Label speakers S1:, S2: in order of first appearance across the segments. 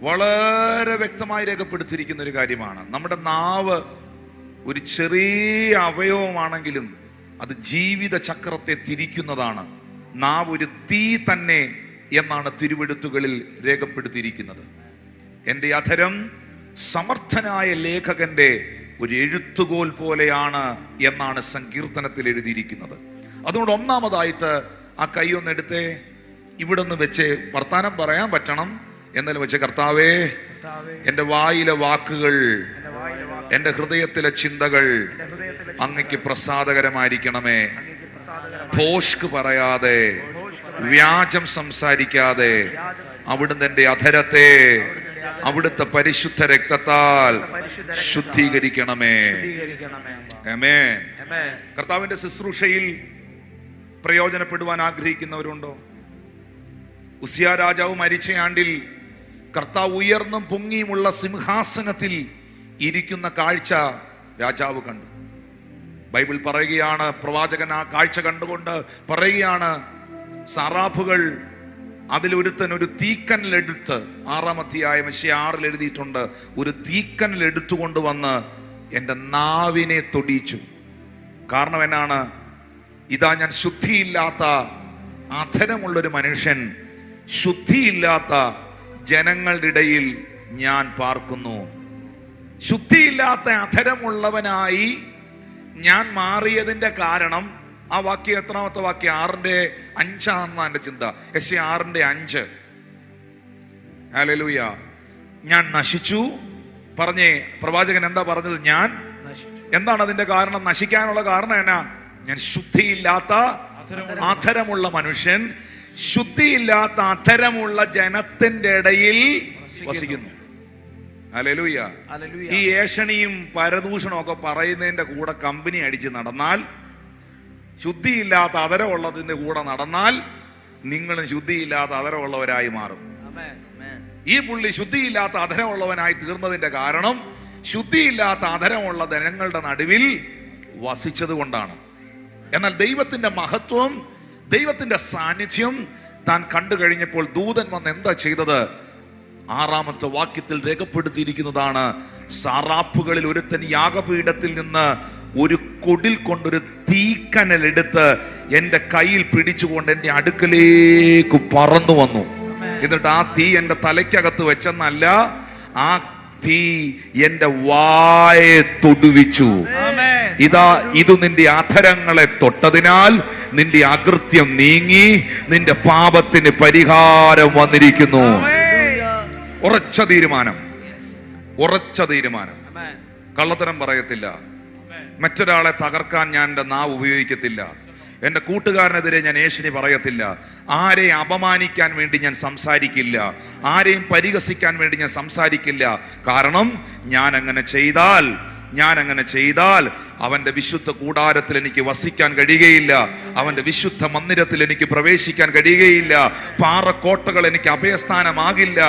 S1: വളരെ വ്യക്തമായി രേഖപ്പെടുത്തിയിരിക്കുന്ന ഒരു കാര്യമാണ്. നമ്മുടെ നാവ് ഒരു ചെറിയ അവയവമാണെങ്കിലും അത് ജീവിത ചക്രത്തെ തിരിക്കുന്നതാണ്. നാവ് ഒരു തീ തന്നെ എന്നാണ് തിരുവെഴുത്തുകളിൽ രേഖപ്പെടുത്തിയിരിക്കുന്നത്. എൻ്റെ അധരം സമർത്ഥനായ ലേഖകന്റെ ഒരു എഴുത്തുകോൽ പോലെയാണ് എന്നാണ് സങ്കീർത്തനത്തിൽ എഴുതിയിരിക്കുന്നത്. അതുകൊണ്ട് ഒന്നാമതായിട്ട് ആ കൈ ഒന്നെടുത്തേ, ഇവിടെ ഒന്ന് വെച്ച് വർത്താനം പറയാൻ പറ്റണം. എന്നാലും വെച്ച്, കർത്താവേ, എൻ്റെ വായിലെ വാക്കുകൾ, എൻ്റെ ഹൃദയത്തിലെ ചിന്തകൾ അങ്ങയ്ക്ക് പ്രസാദകരമായിരിക്കണമേ. ഭോഷ്ക് പറയാതെ, വ്യാജം സംസാരിക്കാതെ അവിടുന്ന് എൻ്റെ അധരത്തെ അവിടുത്തെ പരിശുദ്ധ രക്തത്താൽ ശുദ്ധീകരിക്കണമേ. ആമേൻ. കർത്താവിന്റെ ശുശ്രൂഷയിൽ പ്രയോജനപ്പെടുവാൻ ആഗ്രഹിക്കുന്നവരുണ്ടോ? ഉസിയാ രാജാവ് മരിച്ച ആണ്ടിൽ കർത്താവ് ഉയർന്നും പൊങ്ങിയുമുള്ള സിംഹാസനത്തിൽ ഇരിക്കുന്ന കാഴ്ച രാജാവ് കണ്ടു. ബൈബിൾ പറയുകയാണ്, പ്രവാചകൻ ആ കാഴ്ച കണ്ടുകൊണ്ട് പറയുകയാണ്, സാറാഫുകൾ അതിലൊരുത്തൻ ഒരു തീക്കനലെടുത്ത്, 6-ാം അധ്യായം 6 എഴുതിയിട്ടുണ്ട്, ഒരു തീക്കനലെടുത്തുകൊണ്ട് വന്ന് എൻ്റെ നാവിനെ തൊടിയിച്ചു. കാരണം എന്നാണ്? ഇതാ ഞാൻ ശുദ്ധിയില്ലാത്ത അധരമുള്ളൊരു മനുഷ്യൻ, ശുദ്ധിയില്ലാത്ത ജനങ്ങളുടെ ഇടയിൽ ഞാൻ പാർക്കുന്നു. ശുദ്ധിയില്ലാത്ത അധരമുള്ളവനായി ഞാൻ മാറിയതിന്റെ കാരണം, ആ വാക്യം എത്രാമത്തെ വാക്യം? 6:5 എൻ്റെ ചിന്ത. യെശയ്യാ 6:5. ഹല്ലേലൂയ. ഞാൻ നശിച്ചു പറഞ്ഞേ. പ്രവാചകൻ എന്താ പറഞ്ഞത്? ഞാൻ എന്താണ് അതിന്റെ കാരണം? നശിക്കാനുള്ള കാരണം എന്നാ? ഞാൻ ശുദ്ധിയില്ലാത്ത അധരമുള്ള മനുഷ്യൻ, ശുദ്ധിയില്ലാത്ത അധരമുള്ള ജനത്തിന്റെ ഇടയിൽ വസിക്കുന്നു. ഹല്ലേലൂയ. ഈ ഏഷണിയും പരദൂഷണവും ഒക്കെ പറയുന്നതിന്റെ കൂടെ കമ്പനി അടിച്ച് നടന്നാൽ, ശുദ്ധിയില്ലാത്ത അധരമുള്ളതിന്റെ കൂടെ നടന്നാൽ, നിങ്ങളും ശുദ്ധിയില്ലാത്ത അധരമുള്ളവരായി മാറും. ഈ പുള്ളി ശുദ്ധിയില്ലാത്ത അധരമുള്ളവനായി തീർന്നതിന്റെ കാരണം ശുദ്ധിയില്ലാത്ത അധരമുള്ള ജനങ്ങളുടെ നടുവിൽ വസിച്ചത് കൊണ്ടാണ്. എന്നാൽ ദൈവത്തിന്റെ മഹത്വം, ദൈവത്തിന്റെ സാന്നിധ്യം താൻ കണ്ടു കഴിഞ്ഞപ്പോൾ ദൂതൻ വന്ന് എന്താ ചെയ്തത്? 6-ാമത്തെ വാക്യത്തിൽ രേഖപ്പെടുത്തിയിരിക്കുന്നതാണ്, സാറാപ്പുകളിൽ ഒരുത്തൻ യാഗപീഠത്തിൽ നിന്ന് ഒരു കൊടിൽ കൊണ്ടൊരു തീക്കനലെടുത്ത് എൻ്റെ കയ്യിൽ പിടിച്ചുകൊണ്ട് എൻ്റെ അടുക്കലേക്ക് പറന്നു വന്നു. എന്നിട്ട് ആ തീ എൻ്റെ തലയ്ക്കകത്ത് വെച്ചെന്നല്ല, ആ തീ എൻ്റെ വായെ തൊടുവിച്ചു. ഇതാ, ഇത് നിന്റെ അധരങ്ങളെ തൊട്ടതിനാൽ നിന്റെ അകൃത്യം നീങ്ങി, നിന്റെ പാപത്തിന് പരിഹാരം വന്നിരിക്കുന്നു. ഉറച്ച തീരുമാനം, ഉറച്ച തീരുമാനം. കള്ളത്തരം പറയത്തില്ല. മറ്റൊരാളെ തകർക്കാൻ ഞാൻ എൻ്റെ നാവ് ഉപയോഗിക്കത്തില്ല. എൻ്റെ കൂട്ടുകാരനെതിരെ ഞാൻ ഏഷണി പറയത്തില്ല. ആരെയും അപമാനിക്കാൻ വേണ്ടി ഞാൻ സംസാരിക്കില്ല. ആരെയും പരിഹസിക്കാൻ വേണ്ടി ഞാൻ സംസാരിക്കില്ല. കാരണം ഞാൻ അങ്ങനെ ചെയ്താൽ അവന്റെ വിശുദ്ധ കൂടാരത്തിൽ എനിക്ക് വസിക്കാൻ കഴിയുകയില്ല. അവന്റെ വിശുദ്ധ മന്ദിരത്തിൽ എനിക്ക് പ്രവേശിക്കാൻ കഴിയുകയില്ല. പാറക്കോട്ടകൾ എനിക്ക് അഭയസ്ഥാനമാകില്ല.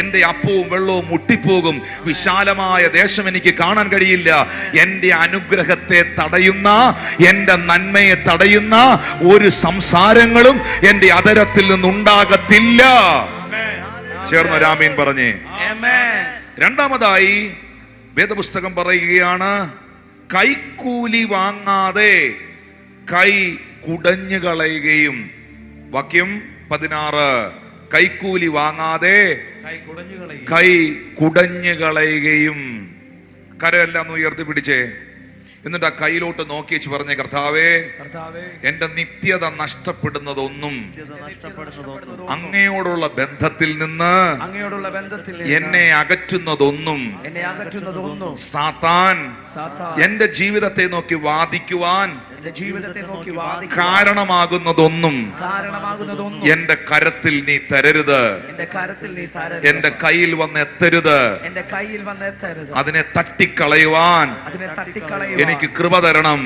S1: എൻ്റെ അപ്പവും വെള്ളവും മുട്ടിപ്പോകും. വിശാലമായ ദേശം എനിക്ക് കാണാൻ കഴിയില്ല. എൻ്റെ അനുഗ്രഹത്തെ തടയുന്ന, എൻ്റെ നന്മയെ തടയുന്ന ഒരു സംസാരങ്ങളും എൻ്റെ അധരത്തിൽ നിന്നുണ്ടാകത്തില്ല. ചേർന്ന് ആമേൻ പറഞ്ഞേ. രണ്ടാമതായി വേദപുസ്തകം പറയുകയാണ്, കൈക്കൂലി വാങ്ങാതെ കൈ കുടഞ്ഞു കളയുകയും. വാക്യം 16. കൈക്കൂലി വാങ്ങാതെ കൈ കുടഞ്ഞു കളയുകയും. കരയെല്ലാം ഉയർത്തി പിടിച്ചേ. എന്നിട്ട് ആ കയ്യിലോട്ട് നോക്കി വെച്ച് പറഞ്ഞേ, കർത്താവേ, എന്റെ നിത്യത നഷ്ടപ്പെടുന്നതൊന്നും അങ്ങയോടുള്ള ബന്ധത്തിൽ നിന്ന് എന്നെ അകറ്റുന്നതൊന്നും സാത്താൻ എന്റെ ജീവിതത്തെ നോക്കി വാദിക്കുവാൻ കാരണമാകുന്നതൊന്നും എന്റെ കരത്തിൽ നീ തരരുത്. എന്റെ കയ്യിൽ വന്ന് എത്തരുത്. അതിനെ തട്ടിക്കളയുവാൻ എനിക്ക് കൃപ തരണം.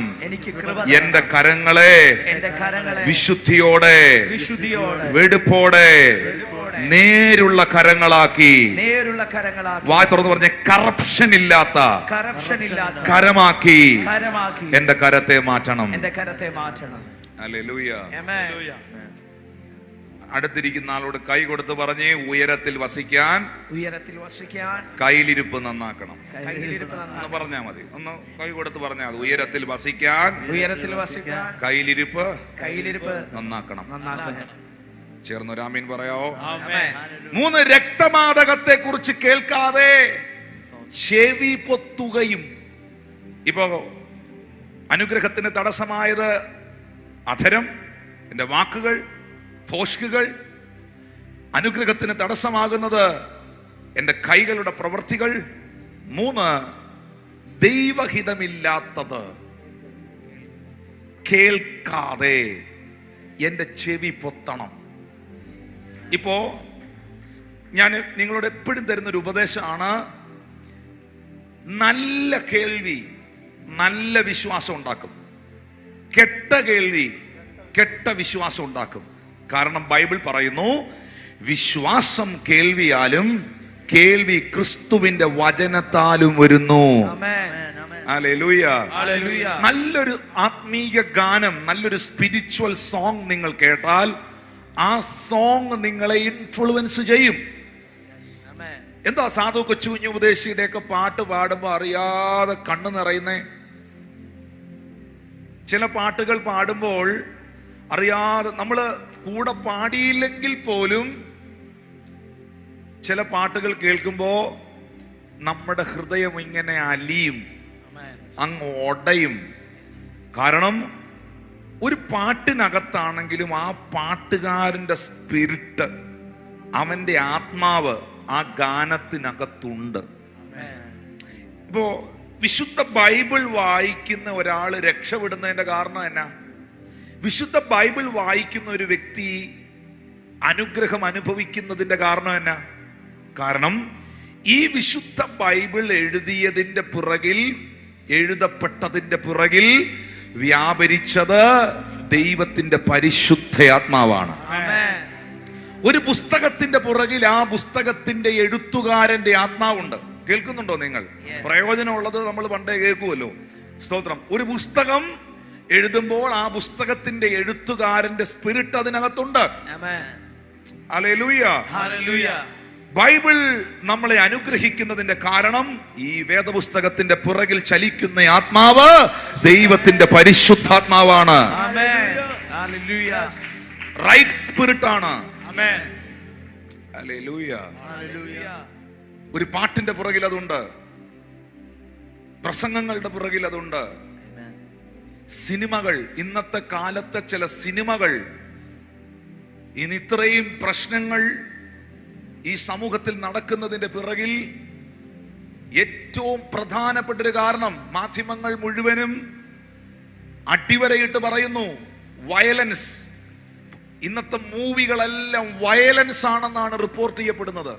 S1: എന്റെ കരങ്ങളെ വിശുദ്ധിയോടെ, വെടുപ്പോടെ നേരുള്ള കരങ്ങളാക്കി, വായ തുറന്ന് പറഞ്ഞ കറപ്ഷൻ ഇല്ലാത്ത കരമാക്കി എന്റെ കരത്തെ മാറ്റണം. ഹല്ലേലൂയ. അടുത്തിരിക്കുന്ന ആളോട് കൈ കൊടുത്ത് പറഞ്ഞേ, ഉയരത്തിൽ വസിക്കാൻ കയ്യിലിരിപ്പ് നന്നാക്കണം എന്ന് പറഞ്ഞാ മതി. ഒന്ന് കൈ കൊടുത്ത് പറഞ്ഞാൽ മതി. ഉയരത്തിൽ വസിക്കാൻ കയ്യിലിരിപ്പ് നന്നാക്കണം. ചേർന്നൊരാമീൻ പറയാവോ? 3, രക്തമാതകത്തെ കുറിച്ച് കേൾക്കാതെ ചെവി പൊത്തുകയും. ഇപ്പോ അനുഗ്രഹത്തിന് തടസ്സമായത് അധരം, എൻ്റെ വാക്കുകൾ, ഭോഷ്കുകൾ. അനുഗ്രഹത്തിന് തടസ്സമാകുന്നത് എൻ്റെ കൈകളുടെ പ്രവൃത്തികൾ. 3, ദൈവഹിതമില്ലാത്തത് കേൾക്കാതെ എൻ്റെ ചെവി പൊത്തണം. ഇപ്പോ ഞാൻ നിങ്ങളോട് എപ്പോഴും തരുന്നൊരു ഉപദേശമാണ്, നല്ല കേൾവി നല്ല വിശ്വാസം ഉണ്ടാക്കും, കെട്ട കേൾവി കെട്ട വിശ്വാസം ഉണ്ടാക്കും. കാരണം ബൈബിൾ പറയുന്നു, വിശ്വാസം കേൾവിയാലും കേൾവി ക്രിസ്തുവിന്റെ വചനത്താലും വരുന്നു. ഹല്ലേലൂയ. നല്ലൊരു ആത്മീയ ഗാനം, നല്ലൊരു സ്പിരിച്വൽ സോങ് നിങ്ങൾ കേട്ടാൽ ആ സോങ് നിങ്ങളെ ഇൻഫ്ലുവൻസ് ചെയ്യും. എന്താ സാധു കൊച്ചുകുഞ്ഞു ഉപദേശിയുടെ ഒക്കെ പാട്ട് പാടുമ്പോ അറിയാതെ കണ്ണു നിറയുന്നേ? ചില പാട്ടുകൾ പാടുമ്പോൾ അറിയാതെ, നമ്മള് കൂടെ പാടിയില്ലെങ്കിൽ പോലും ചില പാട്ടുകൾ കേൾക്കുമ്പോ നമ്മുടെ ഹൃദയം ഇങ്ങനെ അലിയും, അങ്ങ് ഒടയും. കാരണം ഒരു പാട്ടിനകത്താണെങ്കിലും ആ പാട്ടുകാരന്റെ സ്പിരിറ്റ്, അവന്റെ ആത്മാവ് ആ ഗാനത്തിനകത്തുണ്ട്. ഇപ്പോ വിശുദ്ധ ബൈബിൾ വായിക്കുന്ന ഒരാൾ രക്ഷപ്പെടുന്നതിന്റെ കാരണം എന്നാ? വിശുദ്ധ ബൈബിൾ വായിക്കുന്ന ഒരു വ്യക്തി അനുഗ്രഹം അനുഭവിക്കുന്നതിന്റെ കാരണം എന്നാ? കാരണം ഈ വിശുദ്ധ ബൈബിൾ എഴുതിയതിന്റെ പുറകിൽ, എഴുതപ്പെട്ടതിന്റെ പുറകിൽ വ്യാപരിച്ചത് ദൈവത്തിന്റെ പരിശുദ്ധ ആത്മാവാണ്. ഒരു പുസ്തകത്തിന്റെ പുറകിൽ ആ പുസ്തകത്തിന്റെ എഴുത്തുകാരന്റെ ആത്മാവുണ്ട്. കേൾക്കുന്നുണ്ടോ നിങ്ങൾ? പ്രയോജനമുള്ളത് നമ്മൾ പണ്ടേ കേൾക്കുമല്ലോ. സ്തോത്രം. ഒരു പുസ്തകം എഴുതുമ്പോൾ ആ പുസ്തകത്തിന്റെ എഴുത്തുകാരന്റെ സ്പിരിറ്റ് അതിനകത്തുണ്ട്. ഹല്ലേലൂയ. ബൈബിൾ നമ്മളെ അനുഗ്രഹിക്കുന്നതിന്റെ കാരണം ഈ വേദപുസ്തകത്തിന്റെ പുറകിൽ ചലിക്കുന്ന ആത്മാവ് ദൈവത്തിന്റെ പരിശുദ്ധാത്മാവാണ്. റൈറ്റ് സ്പിരിറ്റ് ആണ്. ഹല്ലേലൂയ. ഒരു പാട്ടിന്റെ പുറകിൽ അതുണ്ട്, പ്രസംഗങ്ങളുടെ പുറകിൽ അതുണ്ട്. സിനിമകൾ, ഇന്നത്തെ കാലത്തെ ചില സിനിമകൾ, ഇന്ന് ഇത്രയും പ്രശ്നങ്ങൾ ഈ സമൂഹത്തിൽ നടക്കുന്നതിന്റെ പിറകിൽ ഏറ്റവും പ്രധാനപ്പെട്ട ഒരു കാരണം, മാധ്യമങ്ങൾ മുഴുവനും അടിവരയിട്ട് പറയുന്നു, വയലൻസ്. ഇന്നത്തെ മൂവികളെല്ലാം വയലൻസ് ആണെന്നാണ് റിപ്പോർട്ട് ചെയ്യപ്പെടുന്നത്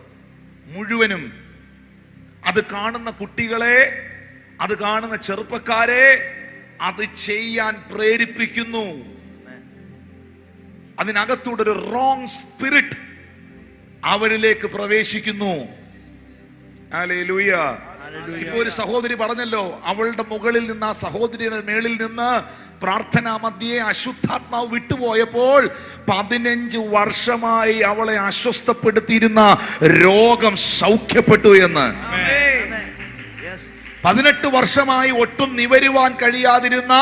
S1: മുഴുവനും. അത് കാണുന്ന കുട്ടികളെ, അത് കാണുന്ന ചെറുപ്പക്കാരെ അത് ചെയ്യാൻ പ്രേരിപ്പിക്കുന്നു. അതിനകത്തൂടെ ഒരു റോങ് സ്പിരിറ്റ് അവരിലേക്ക് പ്രവേശിക്കുന്നു. ഹല്ലേലൂയ. ഇപ്പൊ ഒരു സഹോദരി പറഞ്ഞല്ലോ, അവളുടെ മുകളിൽ നിന്ന്, ആ സഹോദരിയുടെ മേളിൽ നിന്ന് പ്രാർത്ഥനാ മധ്യേ അശുദ്ധാത്മാവ് വിട്ടുപോയപ്പോൾ 15 വർഷമായി അവളെ അസ്വസ്ഥപ്പെടുത്തിയിരുന്ന രോഗം സൗഖ്യപ്പെട്ടു എന്ന്. 18 വർഷമായി ഒട്ടും നിവരുവാൻ കഴിയാതിരുന്ന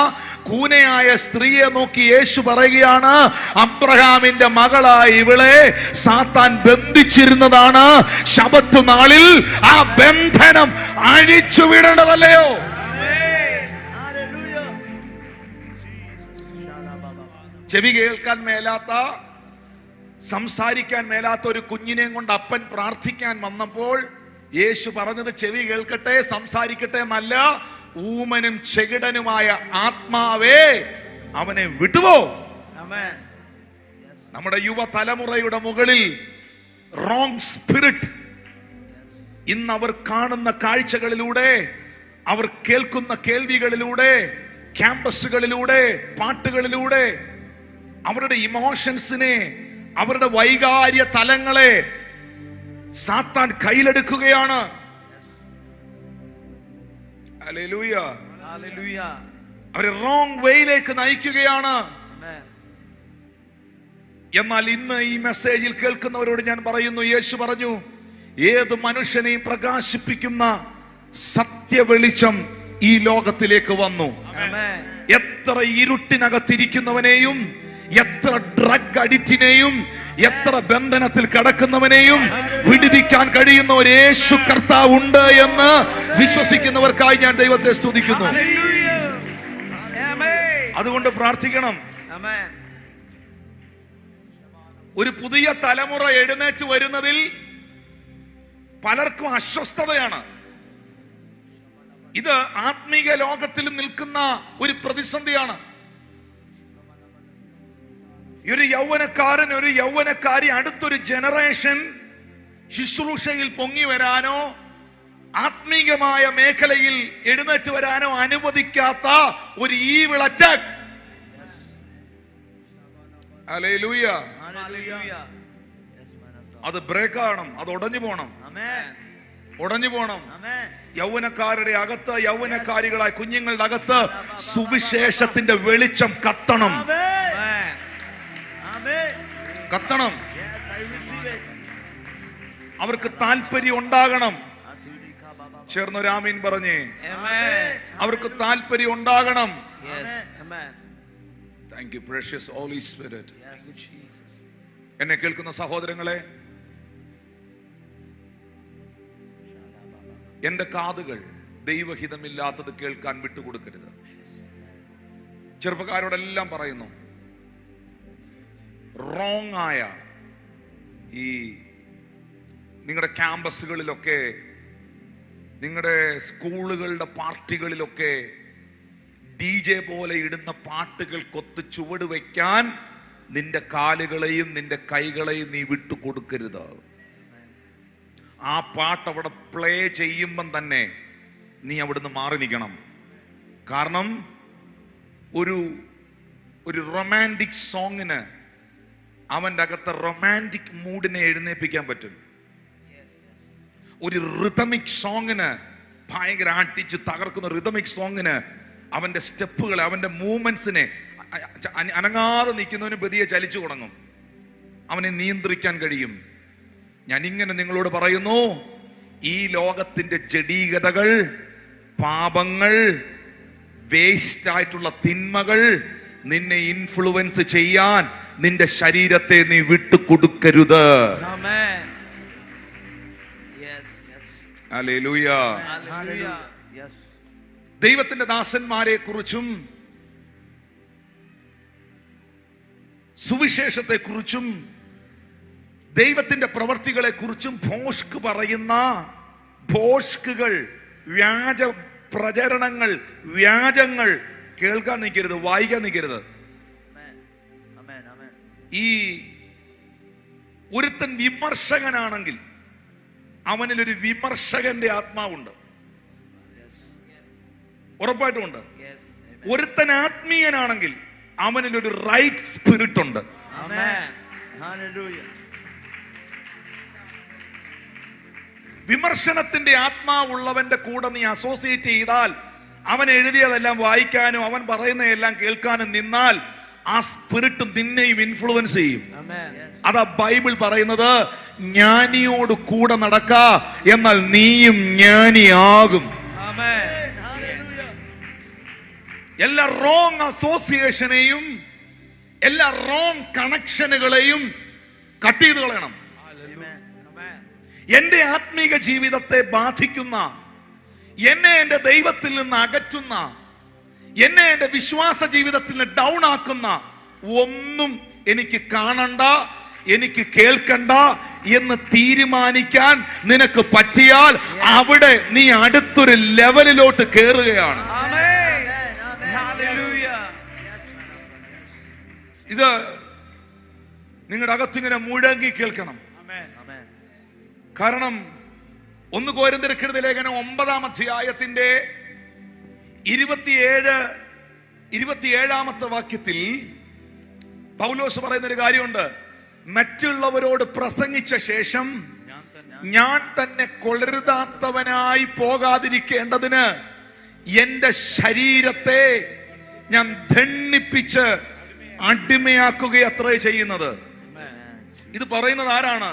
S1: കൂനയായ സ്ത്രീയെ നോക്കി യേശു പറയുകയാണ്, അബ്രഹാമിന്റെ മകളായ ഇവളെ സാത്താൻ ബന്ധിച്ചിരുന്നതാണ്. ശബത്ത് നാളിൽ ആ ബന്ധനം അഴിച്ചു വിടേണ്ടതല്ലയോ? ചെവി കേൾക്കാൻ മേലാത്ത, സംസാരിക്കാൻ മേലാത്ത ഒരു കുഞ്ഞിനെയും കൊണ്ട് അപ്പൻ പ്രാർത്ഥിക്കാൻ വന്നപ്പോൾ യേശു പറഞ്ഞത് ചെവി കേൾക്കട്ടെ, സംസാരിക്കട്ടെ എന്നല്ല, ഊമനും ചെകിടനുമായ ആത്മാവേ അവനെ വിട്ടുപോ. നമ്മുടെ യുവതലമുറയുടെ മുകളിൽ റോങ് സ്പിരിറ്റ് ഇന്ന് അവർ കാണുന്ന കാഴ്ചകളിലൂടെ, അവർ കേൾക്കുന്ന കേൾവികളിലൂടെ, ക്യാമ്പസുകളിലൂടെ, പാട്ടുകളിലൂടെ അവരുടെ ഇമോഷൻസിനെ, അവരുടെ വൈകാര്യ തലങ്ങളെ സാത്താൻ കയ്യിലെടുക്കുകയാണ്. ഹല്ലേലൂയ. അവരെ റോങ് വേയിലേക്ക് നയിക്കുകയാണ്. എന്നാൽ ഇന്ന് ഈ മെസ്സേജിൽ കേൾക്കുന്നവരോട് ഞാൻ പറയുന്നു, യേശു പറഞ്ഞു, ഏത് മനുഷ്യനെയും പ്രകാശിപ്പിക്കുന്ന സത്യവെളിച്ചം ഈ ലോകത്തിലേക്ക് വന്നു. എത്ര ഇരുട്ടിനകത്തിരിക്കുന്നവനെയും, എത്ര ഡ്രഗ് അഡിക്റ്റിനെയും, എത്ര ബന്ധനത്തിൽ കിടക്കുന്നവനെയും വിടുവിക്കാൻ കഴിയുന്ന ഒരു യേശു കർത്താവ് ഉണ്ട് എന്ന് വിശ്വസിക്കുന്നവർക്കായി ഞാൻ ദൈവത്തെ സ്തുതിക്കുന്നു. അതുകൊണ്ട് പ്രാർത്ഥിക്കണം. ഒരു പുതിയ തലമുറ എഴുന്നേറ്റ് വരുന്നതിൽ പലർക്കും അസ്വസ്ഥതയാണ്. ഇത് ആത്മീക ലോകത്തിൽ നിൽക്കുന്ന ഒരു പ്രതിസന്ധിയാണ്. ഒരു യൗവനക്കാരൻ, ഒരു യൗവനക്കാരി അടുത്തൊരു ജനറേഷൻ ശുശ്രൂഷയിൽ പൊങ്ങി വരാനോ ആത്മീകമായ മേഖലയിൽ എഴുന്നേറ്റ് വരാനോ അനുവദിക്കാത്ത ഒരു ഈവിൾ അറ്റാക്ക്. ഹല്ലേലൂയ. അത് ബ്രേക്ക് ആവണം, അത് ഉടഞ്ഞു പോണം, ഉടഞ്ഞു പോണം. യൗവനക്കാരുടെ അകത്ത്, യൗവനക്കാരികളായ കുഞ്ഞുങ്ങളുടെ അകത്ത് സുവിശേഷത്തിന്റെ വെളിച്ചം കത്തണം, കത്തണം. അവർക്ക് താല്പര്യം ഉണ്ടാകണം. ചേർന്നൊരു ആമീൻ പറഞ്ഞേ. അവർക്ക് താല്പര്യം ഉണ്ടാകണം. Thank you precious Holy Spirit. എന്നെ കേൾക്കുന്ന സഹോദരങ്ങളെ, എന്റെ കാതുകൾ ദൈവഹിതമില്ലാത്തത് കേൾക്കാൻ വിട്ടുകൊടുക്കരുത്. ചെറുപ്പക്കാരോടെല്ലാം പറയുന്നു, റോങ് ആയ ഈ നിങ്ങളുടെ ക്യാമ്പസുകളിലൊക്കെ, നിങ്ങളുടെ സ്കൂളുകളുടെ പാർട്ടികളിലൊക്കെ DJ പോലെ ഇടുന്ന പാട്ടുകൾക്കൊത്ത് ചുവട് വയ്ക്കാൻ നിന്റെ കാലുകളെയും നിന്റെ കൈകളെയും നീ വിട്ടുകൊടുക്കരുത്. ആ പാട്ട് അവിടെ പ്ലേ ചെയ്യുമ്പം തന്നെ നീ അവിടുന്ന് മാറി നിൽക്കണം. കാരണം ഒരു റൊമാൻറ്റിക് സോങ്ങിന് അവൻ്റെ അകത്ത് റൊമാൻറ്റിക് മൂഡിനെ എഴുന്നേൽപ്പിക്കാൻ പറ്റും. ഒരു റിതമിക് സോങ്ങിന്, ഭയങ്കര അടിച്ച് തകർക്കുന്ന റിതമിക് സോങ്ങിന് അവൻ്റെ സ്റ്റെപ്പുകളെ, അവൻ്റെ മൂവ്മെന്റ്സിനെ, അനങ്ങാതെ നിൽക്കുന്നവന് പതിയെ ചലിച്ചു തുടങ്ങും. അവനെ നിയന്ത്രിക്കാൻ കഴിയും. ഞാൻ ഇങ്ങനെ നിങ്ങളോട് പറയുന്നു, ഈ ലോകത്തിന്റെ ജഡീകതകൾ, പാപങ്ങൾ, വേസ്റ്റ് ആയിട്ടുള്ള തിന്മകൾ നിന്നെ ഇൻഫ്ലുവൻസ് ചെയ്യാൻ നിന്റെ ശരീരത്തെ നീ വിട്ടുകൊടുക്കരുത്. ഹല്ലേലൂയ. ദൈവത്തിന്റെ ദാസന്മാരെ കുറിച്ചും സുവിശേഷത്തെ കുറിച്ചും ദൈവത്തിന്റെ പ്രവർത്തികളെ കുറിച്ചും ഭോഷ്ക് പറയുന്ന ഭോഷ്കുകൾ, വ്യാജ പ്രചരണങ്ങൾ, വ്യാജങ്ങൾ കേൾക്കാൻ നിൽക്കരുത്, വായിക്കാൻ നിൽക്കരുത്. ഈ ഒരുത്തൻ വിമർശകനാണെങ്കിൽ അവനിലൊരു വിമർശകന്റെ ആത്മാവുണ്ട്, ഉറപ്പായിട്ടുമുണ്ട്. ഒരുത്തൻ ആത്മീയനാണെങ്കിൽ അവനിലൊരു റൈറ്റ് സ്പിരിറ്റ് ഉണ്ട്. വിമർശനത്തിന്റെ ആത്മാവുള്ളവന്റെ കൂടെ നീ അസോസിയേറ്റ് ചെയ്താൽ, അവൻ എഴുതിയതെല്ലാം വായിക്കാനും അവൻ പറയുന്നതെല്ലാം കേൾക്കാനും നിന്നാൽ, ആ സ്പിരിറ്റ് നിന്നെയും ഇൻഫ്ലുവൻസ് ചെയ്യും. അതാ ബൈബിൾ പറയുന്നത്, ജ്ഞാനിയോട് കൂടെ നടക്ക, എന്നാൽ നീയും ജ്ഞാനിയാകും. എല്ലാ റോങ് അസോസിയേഷനെയും എല്ലാ റോങ് കണക്ഷനുകളെയും കട്ട് ചെയ്ത് കളയണം. എന്റെ ആത്മീക ജീവിതത്തെ ബാധിക്കുന്ന, എന്നെ എന്റെ ദൈവത്തിൽ നിന്ന് അകറ്റുന്ന, എന്നെ എന്റെ വിശ്വാസ ജീവിതത്തിൽ നിന്ന് ഡൗൺ ആക്കുന്ന ഒന്നും എനിക്ക് കാണണ്ട, എനിക്ക് കേൾക്കണ്ട എന്ന് തീരുമാനിക്കാൻ നിനക്ക് പറ്റിയാൽ അവിടെ നീ അടുത്തൊരു ലെവലിലോട്ട് കയറുകയാണ്. ഇത് നിങ്ങളുടെ അകത്തിങ്ങനെ മുഴങ്ങി കേൾക്കണം. കാരണം 1 കൊരിന്ത്യർക്കെഴുതിയ ലേഖനം 9-ാം അധ്യായത്തിന്റെ 27-ാമത്തെ വാക്യത്തിൽ പൗലോസ് പറയുന്നൊരു കാര്യമുണ്ട്. മറ്റുള്ളവരോട് പ്രസംഗിച്ച ശേഷം ഞാൻ തന്നെ കൊള്ളരുതാത്തവനായി പോകാതിരിക്കേണ്ടതിന് എന്റെ ശരീരത്തെ ഞാൻ ദണ്ഡിപ്പിച്ച് അടിമയാക്കുകയത്രേ ചെയ്യുന്നത്. ഇത് പറയുന്നത് ആരാണ്?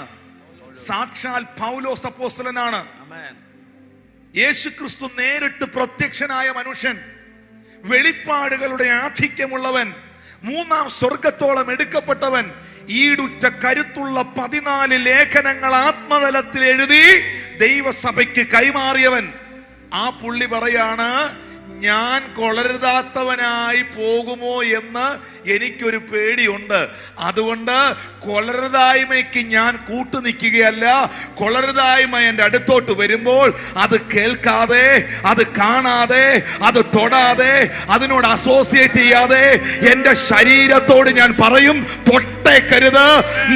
S1: സാക്ഷാൽ പൗലോസ് അപ്പോസ്തലനാണ്. യേശുക്രിസ്തു നേരിട്ട് പ്രത്യക്ഷനായ മനുഷ്യൻ, വെളിപ്പാടുകളുടെ ആധിക്യമുള്ളവൻ, മൂന്നാം സ്വർഗത്തോളം എടുക്കപ്പെട്ടവൻ, ഈടുറ്റ കരുത്തുള്ള 14 ലേഖനങ്ങൾ ആത്മതലത്തിൽ എഴുതി ദൈവസഭയ്ക്ക് കൈമാറിയവൻ. ആ പുള്ളി പറയാണ്, ഞാൻ കൊളരുതാത്തവനായി പോകുമോ എന്ന് എനിക്കൊരു പേടിയുണ്ട്. അതുകൊണ്ട് കൊളരുതായ്മയ്ക്ക് ഞാൻ കൂട്ടുനിൽക്കുകയല്ല. കൊളരുതായ്മ എൻ്റെ അടുത്തോട്ട് വരുമ്പോൾ അത് കേൾക്കാതെ, അത് കാണാതെ, അത് തൊടാതെ, അതിനോട് അസോസിയേറ്റ് ചെയ്യാതെ എൻ്റെ ശരീരത്തോട് ഞാൻ പറയും, തൊട്ടേക്കരുത്,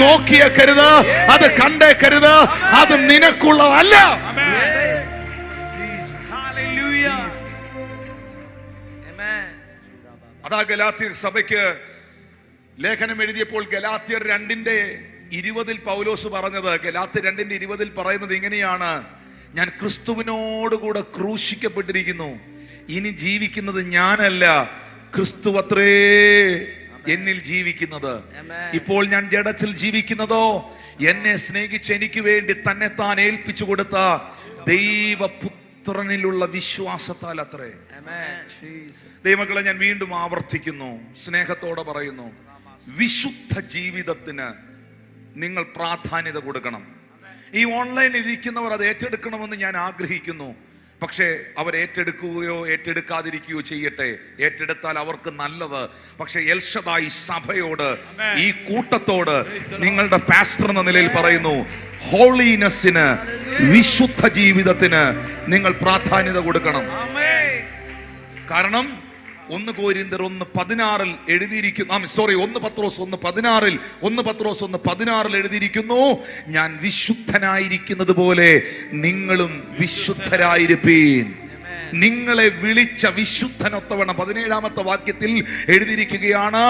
S1: നോക്കിയേക്കരുത്, അത് കണ്ടേക്കരുത്, അത് നിനക്കുള്ളതല്ല. അതാ ഗലാത്യർ സഭയ്ക്ക് ലേഖനം എഴുതിയപ്പോൾ ഗലാത്യർ 2:20 പൗലോസ് പറഞ്ഞത്. ഗലാത്യർ 2:20 പറയുന്നത് ഇങ്ങനെയാണ്: ഞാൻ ക്രിസ്തുവിനോടുകൂടെ ക്രൂശിക്കപ്പെട്ടിരിക്കുന്നു, ഇനി ജീവിക്കുന്നത് ഞാനല്ല, ക്രിസ്തുവത്രേ എന്നിൽ ജീവിക്കുന്നത്. ഇപ്പോൾ ഞാൻ ജഡത്തിൽ ജീവിക്കുന്നതോ എന്നെ സ്നേഹിച്ച് എനിക്ക് വേണ്ടി തന്നെത്താൻ ഏൽപ്പിച്ചു കൊടുത്ത ദൈവപുത്രനിലുള്ള വിശ്വാസത്താൽ അത്രേ. ദൈവമക്കളെ, ഞാൻ വീണ്ടും ആവർത്തിക്കുന്നു, സ്നേഹത്തോടെ പറയുന്നു, വിശുദ്ധ ജീവിതത്തിന് നിങ്ങൾ പ്രാധാന്യത കൊടുക്കണം. ഈ ഓൺലൈനിൽ ഇരിക്കുന്നവർ അത് ഏറ്റെടുക്കണമെന്ന് ഞാൻ ആഗ്രഹിക്കുന്നു. പക്ഷേ അവർ ഏറ്റെടുക്കുകയോ ഏറ്റെടുക്കാതിരിക്കുകയോ ചെയ്യട്ടെ. ഏറ്റെടുത്താൽ അവർക്ക് നല്ലത്. പക്ഷെ എൽ ശദ്ദായി സഭയോട്, ഈ കൂട്ടത്തോട് നിങ്ങളുടെ പാസ്റ്റർ എന്ന നിലയിൽ പറയുന്നു, ഹോളിനെസ്സിന്, വിശുദ്ധ ജീവിതത്തിന് നിങ്ങൾ പ്രാധാന്യത കൊടുക്കണം. കാരണം 1 കൊരിന്ത്യർ 1:16 എഴുതിയിരിക്കുന്നു, 1 പത്രോസ് 1:16 എഴുതിയിരിക്കുന്നു, ഞാൻ വിശുദ്ധനായിരിക്കുന്നത് പോലെ നിങ്ങളും വിശുദ്ധരായിരിപ്പീൻ. നിങ്ങളെ വിളിച്ച വിശുദ്ധനൊത്തവണ്ണം 17ാമത്തെ വാക്യത്തിൽ എഴുതിയിരിക്കുകയാണ്,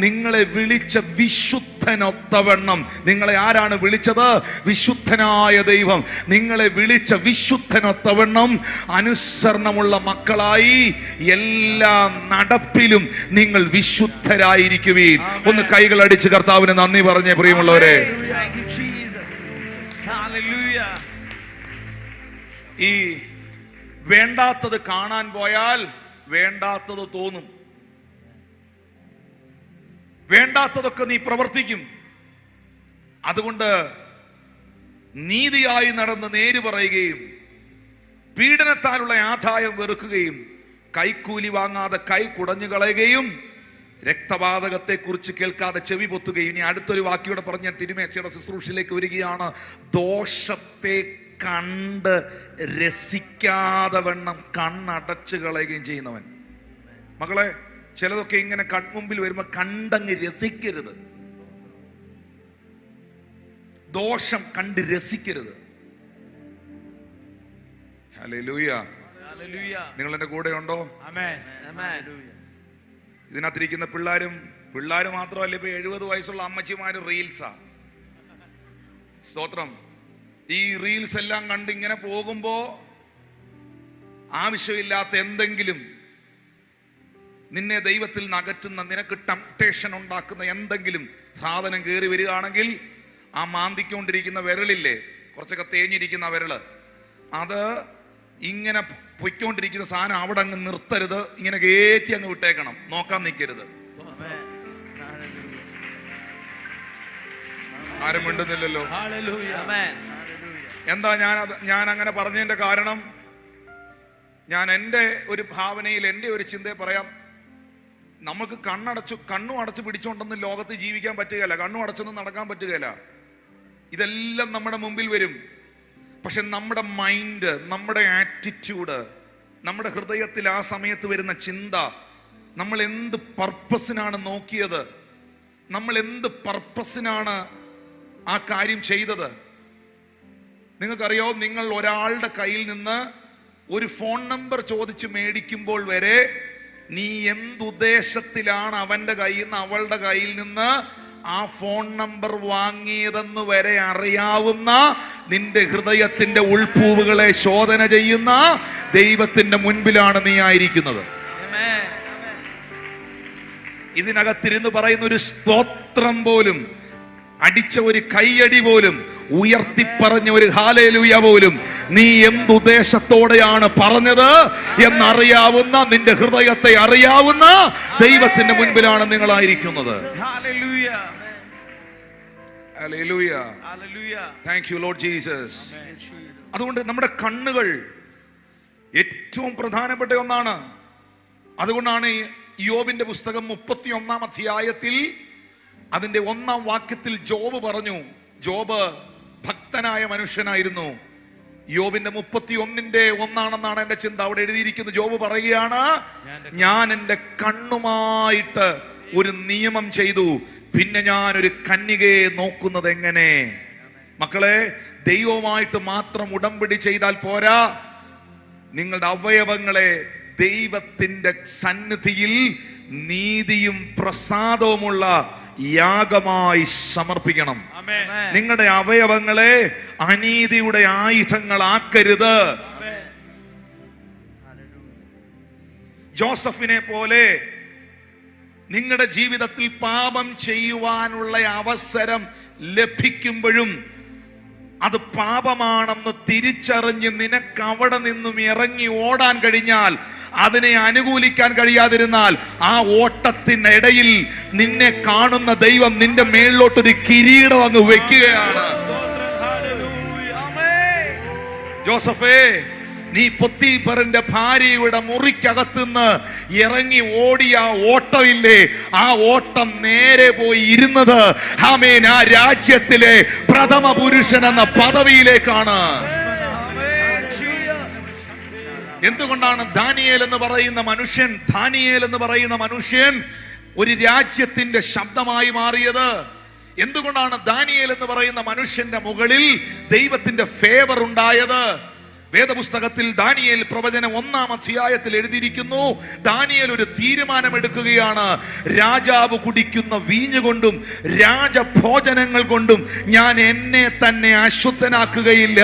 S1: നിങ്ങളെ വിളിച്ച വിശുദ്ധനൊത്തവണ്ണം. നിങ്ങളെ ആരാണ് വിളിച്ചത്? വിശുദ്ധനായ ദൈവം. നിങ്ങളെ വിളിച്ച വിശുദ്ധനൊത്തവണ്ണം അനുസരണമുള്ള മക്കളായി എല്ലാ നടപ്പിലും നിങ്ങൾ വിശുദ്ധരായിരിക്കുവീൻ. ഒന്ന് കൈകൾ അടിച്ച് കർത്താവിന് നന്ദി പറഞ്ഞേ പ്രിയമുള്ളവരെ. ഈ വേണ്ടാത്തത് കാണാൻ പോയാൽ വേണ്ടാത്തത് തോന്നും. വേണ്ടാത്തതൊക്കെ നീ പ്രവർത്തിക്കും. അതുകൊണ്ട് നീതിയായി നടന്ന് നേര് പറയുകയും പീഡനത്താലുള്ള ആദായം വെറുക്കുകയും കൈക്കൂലി വാങ്ങാതെ കൈ കുടഞ്ഞു കളയുകയും രക്തപാതകത്തെ കുറിച്ച് കേൾക്കാതെ ചെവി പൊത്തുകയും. ഇനി അടുത്തൊരു വാക്യോടെ പറഞ്ഞ് ഞാൻ തിരുമേശയുടെ ശുശ്രൂഷയിലേക്ക് വരികയാണ്. ദോഷത്തെ കണ്ട് രസിക്കാതെ വണ്ണം കണ്ണടച്ചു കളയുകയും ചെയ്യുന്നവൻ. മക്കളെ, ചിലതൊക്കെ ഇങ്ങനെ കൺമുമ്പിൽ വരുമ്പോ കണ്ടങ്ങ് രസിക്കരുത്. ദോഷം കണ്ട് രസിക്കരുത്. ഹല്ലേലൂയ. നിങ്ങൾ എന്റെ കൂടെ ഉണ്ടോ? ഇതിനകത്തിരിക്കുന്ന പിള്ളേര് മാത്രമല്ല, ഇപ്പൊ 70 വയസ്സുള്ള അമ്മച്ചിമാര് റീൽസാ. സ്തോത്രം. ഈ റീൽസ് എല്ലാം കണ്ട് ഇങ്ങനെ പോകുമ്പോ ആവശ്യമില്ലാത്ത എന്തെങ്കിലും നിന്നെ ദൈവത്തിൽ നിന്ന് അകറ്റുന്ന, നിനക്ക് ടെംപ്ടേഷൻ ഉണ്ടാക്കുന്ന എന്തെങ്കിലും സാധനം കയറി വരികയാണെങ്കിൽ ആ മാന്തിക്കൊണ്ടിരിക്കുന്ന വിരലില്ലേ, കുറച്ചൊക്കെ തേഞ്ഞിരിക്കുന്ന വിരല്, അത് ഇങ്ങനെ പൊയ്ക്കൊണ്ടിരിക്കുന്ന സാധനം അവിടെ അങ്ങ് നിർത്തരുത്. ഇങ്ങനെ കയറ്റി അങ്ങ് വിട്ടേക്കണം, നോക്കാൻ നിൽക്കരുത്. ആരും മിണ്ടുന്നില്ലല്ലോ. എന്താ ഞാൻ അങ്ങനെ പറഞ്ഞതിന്റെ കാരണം? ഞാൻ എൻ്റെ ഒരു ഭാവനയിൽ, എൻ്റെ ഒരു ചിന്തയെ പറയാം. നമുക്ക് കണ്ണും അടച്ച് പിടിച്ചോണ്ടൊന്നും ലോകത്ത് ജീവിക്കാൻ പറ്റുകയില്ല. കണ്ണും അടച്ചൊന്നും നടക്കാൻ പറ്റുകയില്ല. ഇതെല്ലാം നമ്മുടെ മുമ്പിൽ വരും. പക്ഷെ നമ്മുടെ മൈൻഡ്, നമ്മുടെ ആറ്റിറ്റ്യൂഡ്, നമ്മുടെ ഹൃദയത്തിൽ ആ സമയത്ത് വരുന്ന ചിന്ത, നമ്മൾ എന്ത് പർപ്പസിനാണ് നോക്കിയത്, നമ്മൾ എന്ത് പർപ്പസിനാണ് ആ കാര്യം ചെയ്തത്. നിങ്ങൾക്കറിയോ, നിങ്ങൾ ഒരാളുടെ കയ്യിൽ നിന്ന് ഒരു ഫോൺ നമ്പർ ചോദിച്ച് മേടിക്കുമ്പോൾ വരെ നീ എന്തുദ്ദേശത്തിലാണ് അവന്റെ കയ്യിൽ നിന്ന്, അവളുടെ കയ്യിൽ നിന്ന് ആ ഫോൺ നമ്പർ വാങ്ങിയതെന്ന് വരെ അറിയാവുന്ന, നിന്റെ ഹൃദയത്തിന്റെ ഉൾപ്പൂവുകളെ ശോധന ചെയ്യുന്ന ദൈവത്തിന്റെ മുൻപിലാണ് നീ ആയിരിക്കുന്നത്. ഇതിനകത്തിരുന്ന് പറയുന്ന ഒരു സ്തോത്രം പോലും അടിച്ച ഒരു കൈയടി പോലും, ഉയർത്തിപ്പറഞ്ഞ ഒരു ഹല്ലേലൂയ പോലും നീ എന്തുദ്ദേശത്തോടെയാണ് പറഞ്ഞത് എന്നറിയാവുന്ന, നിന്റെ ഹൃദയത്തെ അറിയാവുന്ന ദൈവത്തിന്റെ മുൻപിലാണ് നിങ്ങളായിരിക്കുന്നത്. Hallelujah. Thank you Lord Jesus. അതുകൊണ്ട് നമ്മുടെ കണ്ണുകൾ ഏറ്റവും പ്രധാനപ്പെട്ട ഒന്നാണ്. അതുകൊണ്ടാണ് യോബിന്റെ പുസ്തകം 31-ാം അധ്യായത്തിൽ അതിന്റെ 1-ാം വാക്യത്തിൽ ജോബ് പറഞ്ഞു. ജോബ് ഭക്തനായ മനുഷ്യനായിരുന്നു. യോബിന്റെ 31:1 എന്റെ ചിന്ത. അവിടെ എഴുതിയിരിക്കുന്നത്, ജോബ് പറയുകയാണ്, ഞാൻ എന്റെ കണ്ണുമായിട്ട് ഒരു നിയമം ചെയ്തു, പിന്നെ ഞാൻ ഒരു കന്യകയെ നോക്കുന്നത് എങ്ങനെ? മക്കളെ, ദൈവവുമായിട്ട് മാത്രം ഉടമ്പടി ചെയ്താൽ പോരാ, നിങ്ങളുടെ അവയവങ്ങളെ ദൈവത്തിന്റെ സന്നിധിയിൽ നീതിയും പ്രസാദവുമുള്ള യാഗമായി സമർപ്പിക്കണം. നിങ്ങളുടെ അവയവങ്ങളെ അനീതിയുടെ ആയുധങ്ങളാക്കരുത്. ജോസഫിനെ പോലെ നിങ്ങളുടെ ജീവിതത്തിൽ പാപം ചെയ്യുവാനുള്ള അവസരം ലഭിക്കുമ്പോഴും അത് പാപമാണെന്ന് തിരിച്ചറിഞ്ഞ് നിനക്ക് അവിടെ നിന്നും ഇറങ്ങി ഓടാൻ കഴിഞ്ഞാൽ, അതിനെ അനുകൂലിക്കാൻ കഴിയാതിരുന്നാൽ, ആ ഓട്ടത്തിനിടയിൽ നിന്നെ കാണുന്ന ദൈവം നിന്റെ മേളിലോട്ടൊരു കിരീടം അങ്ങ് വെക്കുകയാണ്. ജോസഫേ, നീ പൊത്തീഫറിന്റെ ഭാര്യയുടെ മുറിക്കകത്തുനിന്ന് ഇറങ്ങി ഓടിയ ഓട്ടമില്ലേ, ആ ഓട്ടം നേരെ പോയി ഇരുന്നത് ആമേൻ ആ രാജ്യത്തിലെ പ്രഥമ പുരുഷൻ എന്ന പദവിയിലേക്കാണ്. എന്തുകൊണ്ടാണ് ദാനിയേൽ എന്ന് പറയുന്ന മനുഷ്യൻ ഒരു രാജ്യത്തിന്റെ ശബ്ദമായി മാറിയത്? എന്തുകൊണ്ടാണ് ദാനിയേൽ എന്ന് പറയുന്ന മനുഷ്യന്റെ മുകളിൽ ദൈവത്തിന്റെ ഫേവർ ഉണ്ടായത്? വേദപുസ്തകത്തിൽ ദാനിയേൽ പ്രവചനം 1-ാം അധ്യായത്തിൽ എഴുതിയിരിക്കുന്നു, ദാനിയേൽ ഒരു തീരുമാനമെടുക്കുകയാണ്. രാജാവ് കുടിക്കുന്ന വീഞ്ഞ് കൊണ്ടും രാജഭോജനങ്ങൾ കൊണ്ടും ഞാൻ എന്നെ തന്നെ അശുദ്ധനാക്കുകയില്ല.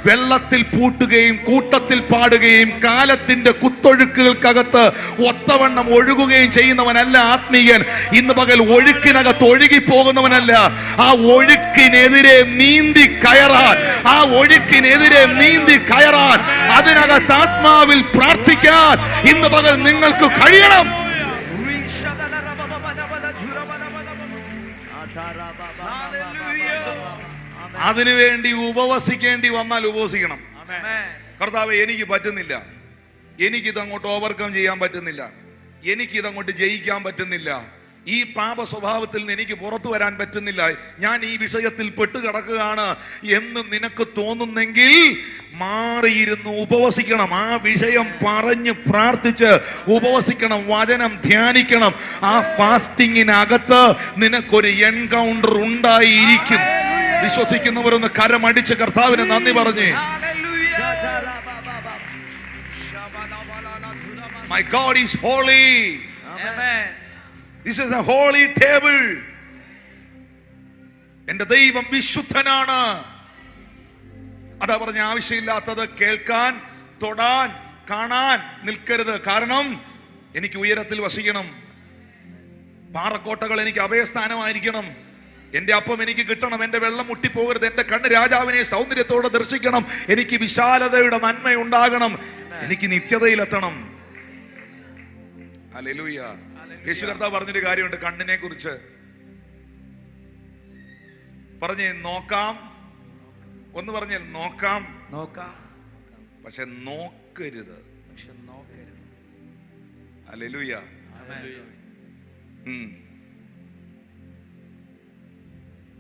S1: വെള്ളത്തിൽ പൂട്ടുകയും കൂട്ടത്തിൽ പാടുകയും കാലത്തിന്റെ കുത്തൊഴുക്കുകൾക്കകത്ത് ഒത്തവണ്ണം ഒഴുകുകയും ചെയ്യുന്നവനല്ല ആത്മീയൻ. ഇന്ന് പകൽ ഒഴുക്കിനകത്ത് ഒഴുകിപ്പോകുന്നവനല്ല, ആ ഒഴുക്കിനെതിരെ നീന്തി കയറാൻ, അതിനകത്ത് ആത്മാവിൽ പ്രാർത്ഥിക്കാൻ ഇന്ന് പകൽ നിങ്ങൾക്ക് കഴിയണം. അതിനുവേണ്ടി ഉപവസിക്കേണ്ടി വന്നാൽ ഉപവസിക്കണം. കർത്താവേ, എനിക്ക് പറ്റുന്നില്ല, എനിക്കിതങ്ങോട്ട് ഓവർകം ചെയ്യാൻ പറ്റുന്നില്ല, എനിക്കിതങ്ങോട്ട് ജയിക്കാൻ പറ്റുന്നില്ല, ഈ പാപ സ്വഭാവത്തിൽ നിന്ന് എനിക്ക് പുറത്തു വരാൻ പറ്റുന്നില്ല, ഞാൻ ഈ വിഷയത്തിൽ പെട്ടുകിടക്കുകയാണ് എന്ന് നിനക്ക് തോന്നുന്നെങ്കിൽ മാറിയിരുന്ന് ഉപവസിക്കണം. ആ വിഷയം പറഞ്ഞ് പ്രാർത്ഥിച്ച് ഉപവസിക്കണം, വചനം ധ്യാനിക്കണം. ആ ഫാസ്റ്റിങ്ങിനകത്ത് നിനക്കൊരു എൻകൗണ്ടർ ഉണ്ടായിരിക്കും. വിശ്വസിക്കുന്നവരൊന്ന് കരമടിച്ച് കർത്താവിന് നന്ദി പറഞ്ഞേ. My God is holy. Amen. This is a holy table. എന്റെ ദൈവം വിശുദ്ധനാണ്. അതാ പറഞ്ഞ, ആവശ്യമില്ലാത്തത് കേൾക്കാൻ, തൊടാൻ, കാണാൻ നിൽക്കരുത്. കാരണം എനിക്ക് ഉയരത്തിൽ വസിക്കണം, പാറക്കോട്ടകൾ എനിക്ക് അഭയസ്ഥാനമായിരിക്കണം, എന്റെ അപ്പം എനിക്ക് കിട്ടണം, എന്റെ വെള്ളം മുട്ടിപ്പോകരുത്, എന്റെ കണ്ണ് രാജാവിനെ സൗന്ദര്യത്തോടെ ദർശിക്കണം, എനിക്ക് വിശാലതയുടെ നന്മയുണ്ടാകണം, എനിക്ക് നിത്യതയിലെത്തണം. ഹല്ലേലൂയ. യേശു കർത്താവ് പറഞ്ഞൊരു കാര്യമുണ്ട് കണ്ണിനെ കുറിച്ച്. പറഞ്ഞേ, നോക്കാം. ഒന്ന് പറഞ്ഞേ, നോക്കാം, പക്ഷെ നോക്കരുത്. ഹല്ലേലൂയ.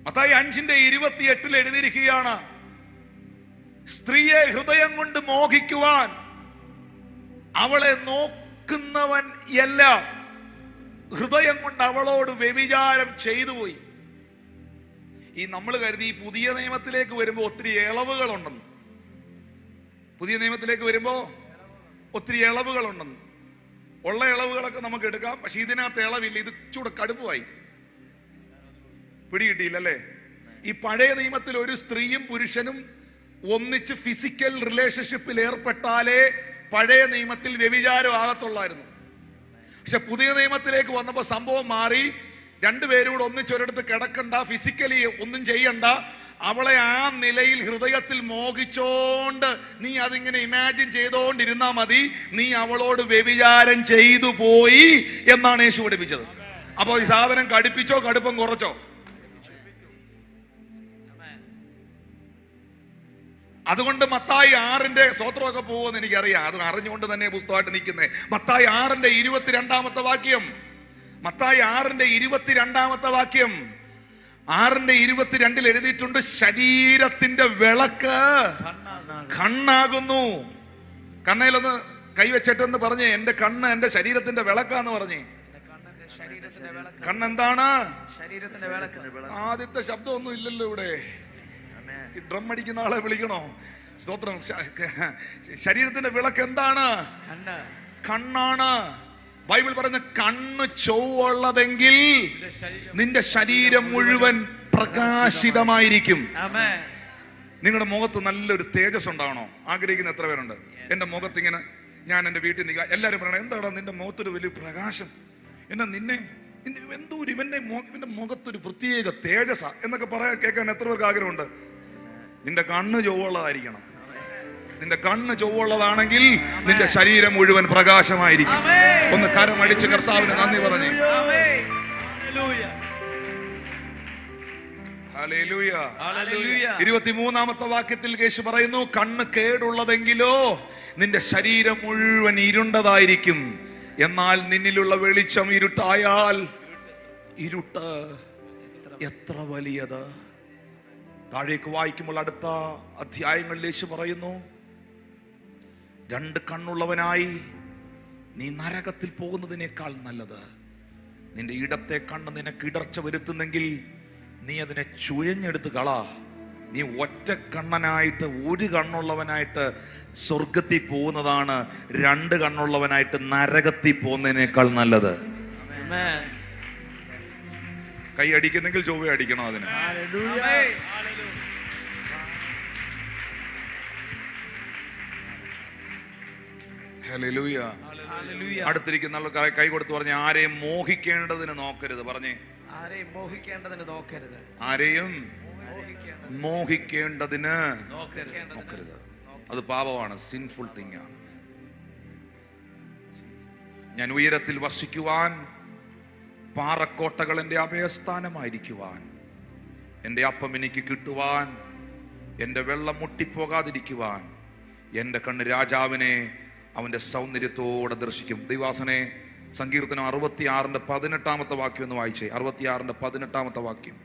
S1: മത്തായി 5:28 എഴുതിയിരിക്കുകയാണ്, സ്ത്രീയെ ഹൃദയം കൊണ്ട് മോഹിക്കുവാൻ അവളെ നോക്കുന്നവൻ എല്ലാം ഹൃദയം കൊണ്ട് അവളോട് വ്യഭിചാരം ചെയ്തു പോയി. ഈ നമ്മൾ കരുതി ഈ പുതിയ നിയമത്തിലേക്ക് വരുമ്പോൾ ഒത്തിരി ഇളവുകളുണ്ടെന്ന്. പുതിയ നിയമത്തിലേക്ക് വരുമ്പോൾ ഒത്തിരി ഇളവുകളുണ്ടെന്ന്. ഉള്ള ഇളവുകളൊക്കെ നമുക്ക് എടുക്കാം, പക്ഷെ ഇതിനകത്ത് ഇളവില്ല, ഇത് ചൂടെ കടുപ്പമായി. പിടികിട്ടിയില്ലല്ലേ? ഈ പഴയ നിയമത്തിൽ ഒരു സ്ത്രീയും പുരുഷനും ഒന്നിച്ച് ഫിസിക്കൽ റിലേഷൻഷിപ്പിൽ ഏർപ്പെട്ടാലേ പഴയ നിയമത്തിൽ വ്യഭിചാരം ആകത്തുള്ളായിരുന്നു. പക്ഷെ പുതിയ നിയമത്തിലേക്ക് വന്നപ്പോൾ സംഭവം മാറി. രണ്ടുപേരും കൂടെ ഒന്നിച്ചൊരിടത്ത് കിടക്കണ്ട, ഫിസിക്കലി ഒന്നും ചെയ്യണ്ട. അവളെ ആ നിലയിൽ ഹൃദയത്തിൽ മോഹിച്ചോണ്ട് നീ അതിങ്ങനെ ഇമാജിൻ ചെയ്തോണ്ടിരുന്നാ മതി. നീ അവളോട് വ്യഭിചാരം ചെയ്തു പോയി എന്നാണ് യേശു പഠിപ്പിച്ചത്. അപ്പോ ഈ സാധനം കടുപ്പിച്ചോ കടുപ്പം കുറച്ചോ? അതുകൊണ്ട് മത്തായി 6 സ്വത്രമൊക്കെ പോകുമെന്ന് എനിക്കറിയാം. അത് അറിഞ്ഞുകൊണ്ട് തന്നെ പുസ്തകമായിട്ട് നിൽക്കുന്നേ. മത്തായി 6:22 വാക്യം. മത്തായി 6:22 വാക്യം. 6:22 എഴുതിയിട്ടുണ്ട്, ശരീരത്തിന്റെ വിളക്ക് കണ്ണാകുന്നു. കണ്ണയിലൊന്ന് കൈവച്ചിട്ടെന്ന് പറഞ്ഞേ, എന്റെ കണ്ണ് എന്റെ ശരീരത്തിന്റെ വിളക്കാന്ന് പറഞ്ഞേ. കണ്ണെന്താണ്? ആദ്യത്തെ ശബ്ദമൊന്നും ഇല്ലല്ലോ ഇവിടെ. ഡ്രം അടിക്കുന്ന ആളെ വിളിക്കണോ? സ്തോത്രം. ശരീരത്തിന്റെ വിളക്ക് എന്താണ്? കണ്ണാണ്. ബൈബിൾ പറയുന്ന കണ്ണ് ചൊവ്വുള്ളതെങ്കിൽ നിന്റെ ശരീരം മുഴുവൻ പ്രകാശിതമായിരിക്കും. നിങ്ങളുടെ മുഖത്ത് നല്ലൊരു തേജസ് ഉണ്ടാവണോ? ആഗ്രഹിക്കുന്ന എത്ര പേരുണ്ട്? എന്റെ മുഖത്ത് ഇങ്ങനെ, ഞാൻ എന്റെ വീട്ടിൽ നിൽക്കുക, എല്ലാവരും പറയണം, എന്താടാ നിന്റെ മുഖത്തൊരു വലിയ പ്രകാശം, എന്നാ നിന്നെ എന്തോ ഒരു ഇവന്റെ മുഖത്തൊരു പ്രത്യേക തേജസ എന്നൊക്കെ പറയാൻ കേൾക്കാൻ എത്ര പേർക്ക് ആഗ്രഹമുണ്ട്? നിന്റെ കണ്ണ് ചൊവ്വുള്ളതായിരിക്കണം. നിന്റെ കണ്ണ് ചൊവ്വുള്ളതാണെങ്കിൽ നിന്റെ ശരീരം മുഴുവൻ പ്രകാശമായിരിക്കും. ഒന്ന് കരമടിച്ച് കർത്താവിന് നന്ദി പറഞ്ഞു. ഹല്ലേലൂയ. 23 വാക്യത്തിൽ യേശു പറയുന്നു, കണ്ണ് കേടുള്ളതെങ്കിലോ നിന്റെ ശരീരം മുഴുവൻ ഇരുണ്ടതായിരിക്കും. എന്നാൽ നിന്നിലുള്ള വെളിച്ചം ഇരുട്ടായാൽ ഇരുട്ട് എത്ര വലിയത്. താഴേക്ക് വായിക്കുമ്പോൾ അടുത്ത അധ്യായങ്ങളിൽ യേശു പറയുന്നു, 2 കണ്ണുള്ളവനായി നീ നരകത്തിൽ പോകുന്നതിനേക്കാൾ നല്ലത്. നിന്റെ ഇടത്തെ കണ്ണ് നിനക്ക് ഇടർച്ച വരുത്തുന്നെങ്കിൽ നീ അതിനെ ചുഴഞ്ഞെടുത്ത് കളാ. നീ ഒറ്റ കണ്ണനായിട്ട്, 1 കണ്ണുള്ളവനായിട്ട് സ്വർഗത്തിൽ പോകുന്നതാണ് 2 കണ്ണുള്ളവനായിട്ട് നരകത്തിൽ പോകുന്നതിനേക്കാൾ നല്ലത്. കൈ അടിക്കുന്നെങ്കിൽ ചൊവ്വ അടിക്കണം അതിന്. ഹല്ലേലൂയ. അടുത്തിരിക്കുന്ന കൈ കൊടുത്ത് പറഞ്ഞേ, ആരെയും മോഹിക്കേണ്ടതിന് നോക്കരുത്. പറഞ്ഞേ, ആരെയും മോഹിക്കേണ്ടതിന് നോക്കരുത്. ആരെയും മോഹിക്കേണ്ടതിന് നോക്കരുത്. അത് പാപമാണ്, സിൻഫുൾ തിങ് ആണ്. ഞാൻ ഉയരത്തിൽ വസിക്കുവാൻ, പാറക്കോട്ടകൾ എൻ്റെ അഭയസ്ഥാനമായിരിക്കുവാൻ, എൻ്റെ അപ്പം എനിക്ക് കിട്ടുവാൻ, എൻ്റെ വെള്ളം മുട്ടിപ്പോകാതിരിക്കുവാൻ എൻ്റെ കണ്ണ് രാജാവിനെ അവൻ്റെ സൗന്ദര്യത്തോടെ ദർശിക്കും. ദൈവാസനെ സങ്കീർത്തനം 66:18 വാക്യം ഒന്ന് വായിച്ചേ. 66:18 വാക്യം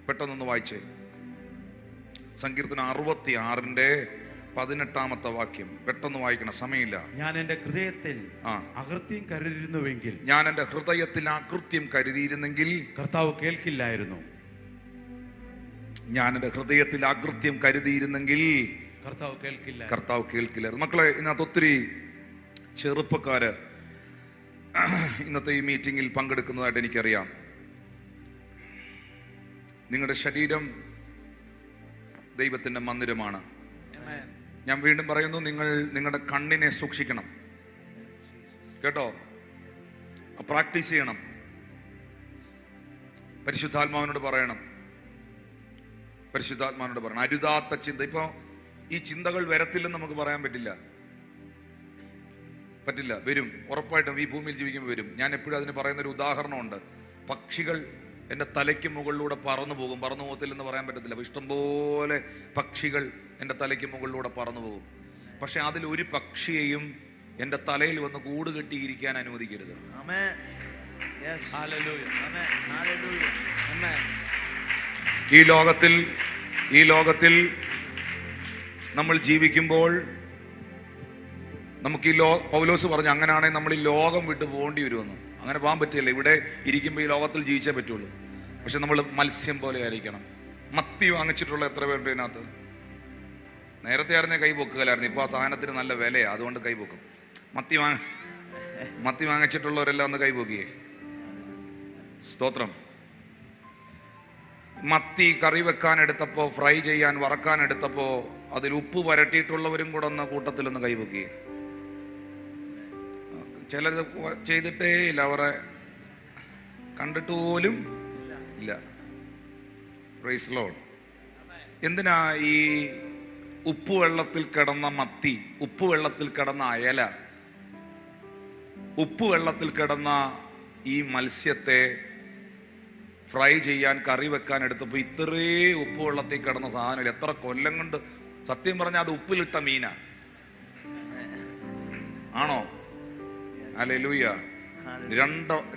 S1: പെട്ടെന്നൊന്ന് വായിച്ചേ. സങ്കീർത്തനം 66:18 വാക്യം പെട്ടെന്ന് വായിക്കണം, സമയമില്ല.
S2: ഞാൻ എൻ്റെ ഹൃദയത്തിൽ അകൃത്യം കരുതിയിരുന്നുവെങ്കിൽ,
S1: ഞാൻ എൻ്റെ ഹൃദയത്തിൽ അകൃത്യം കരുതിയിരുന്നെങ്കിൽ
S2: കർത്താവ് കേൾക്കില്ലായിരുന്നു.
S1: ഞാൻ എൻ്റെ ഹൃദയത്തിൽ അകൃത്യം കരുതിയിരുന്നെങ്കിൽ
S2: കർത്താവ്
S1: കേൾക്കില്ലായിരുന്നു. മക്കളെ, ഇതിനകത്ത് ഒത്തിരി ചെറുപ്പക്കാര് ഇന്നത്തെ ഈ മീറ്റിങ്ങിൽ പങ്കെടുക്കുന്നതായിട്ട് എനിക്കറിയാം. നിങ്ങളുടെ ശരീരം ദൈവത്തിൻ്റെ മന്ദിരമാണ്. ഞാൻ വീണ്ടും പറയുന്നു, നിങ്ങൾ നിങ്ങളുടെ കണ്ണിനെ സൂക്ഷിക്കണം കേട്ടോ. പ്രാക്ടീസ് ചെയ്യണം. പരിശുദ്ധാത്മാവിനോട് പറയണം. അരുതാത്ത ചിന്ത. ഇപ്പൊ ഈ ചിന്തകൾ വരത്തില്ലെന്ന് നമുക്ക് പറയാൻ പറ്റില്ല. വരും, ഉറപ്പായിട്ടും ഈ ഭൂമിയിൽ ജീവിക്കുമ്പോൾ വരും. ഞാൻ എപ്പോഴും അതിന് പറയുന്നൊരു ഉദാഹരണമുണ്ട്. പക്ഷികൾ എൻ്റെ തലയ്ക്ക് മുകളിലൂടെ പറന്നു പോകത്തില്ലെന്ന് പറയാൻ പറ്റത്തില്ല. ഇഷ്ടംപോലെ പക്ഷികൾ എൻ്റെ തലയ്ക്ക് മുകളിലൂടെ പറന്നു പോകും. പക്ഷെ അതിലൊരു പക്ഷിയെയും എൻ്റെ തലയിൽ വന്ന് കൂട് കെട്ടിയിരിക്കാൻ അനുവദിക്കരുത്. ഈ ലോകത്തിൽ നമ്മൾ ജീവിക്കുമ്പോൾ നമുക്ക് പൗലോസ് പറഞ്ഞു, അങ്ങനെയാണെങ്കിൽ നമ്മൾ ഈ ലോകം വിട്ട് പോകേണ്ടി വരുമെന്ന്. അങ്ങനെ പോകാൻ പറ്റില്ല. ഇവിടെ ഇരിക്കുമ്പോൾ ഈ ലോകത്തിൽ ജീവിച്ചേ പറ്റുള്ളൂ. പക്ഷെ നമ്മൾ മത്സ്യം പോലെ ആയിരിക്കണം. മത്തി വാങ്ങിച്ചിട്ടുള്ള എത്ര പേരുണ്ട് ഇതിനകത്ത്? നേരത്തെ ആയിരുന്നേ കൈ പൊക്കുകയില്ലായിരുന്നു. ഇപ്പോൾ ആ സാധനത്തിന് നല്ല വിലയാണ്, അതുകൊണ്ട് കൈ പൊക്കും. മത്തി വാങ്ങിച്ചിട്ടുള്ളവരെല്ലാം ഒന്ന് കൈ പൊക്കിയേ. സ്തോത്രം. മത്തി കറി വെക്കാൻ എടുത്തപ്പോൾ, ഫ്രൈ ചെയ്യാൻ, വറക്കാൻ എടുത്തപ്പോൾ അതിൽ ഉപ്പ് പരട്ടിയിട്ടുള്ളവരും കൂടെ ഒന്ന് കൂട്ടത്തിലൊന്ന് കൈ പൊക്കിയേ. ചിലത് ചെയ്തിട്ടേ ഇല്ല, അവരെ കണ്ടിട്ട് പോലും ഇല്ല. Praise Lord. എന്തിനാ ഈ ഉപ്പുവെള്ളത്തിൽ കിടന്ന മത്തി, ഉപ്പുവെള്ളത്തിൽ കിടന്ന അയല, ഉപ്പുവെള്ളത്തിൽ കിടന്ന ഈ മത്സ്യത്തെ ഫ്രൈ ചെയ്യാൻ, കറി വെക്കാൻ എടുത്തപ്പോൾ ഇത്രേ ഉപ്പുവെള്ളത്തിൽ കിടന്ന സാധനം എത്ര കൊല്ലം കൊണ്ട്, സത്യം പറഞ്ഞാൽ അത് ഉപ്പിലിട്ട മീനാ ആണോ? ഹല്ലേലൂയ.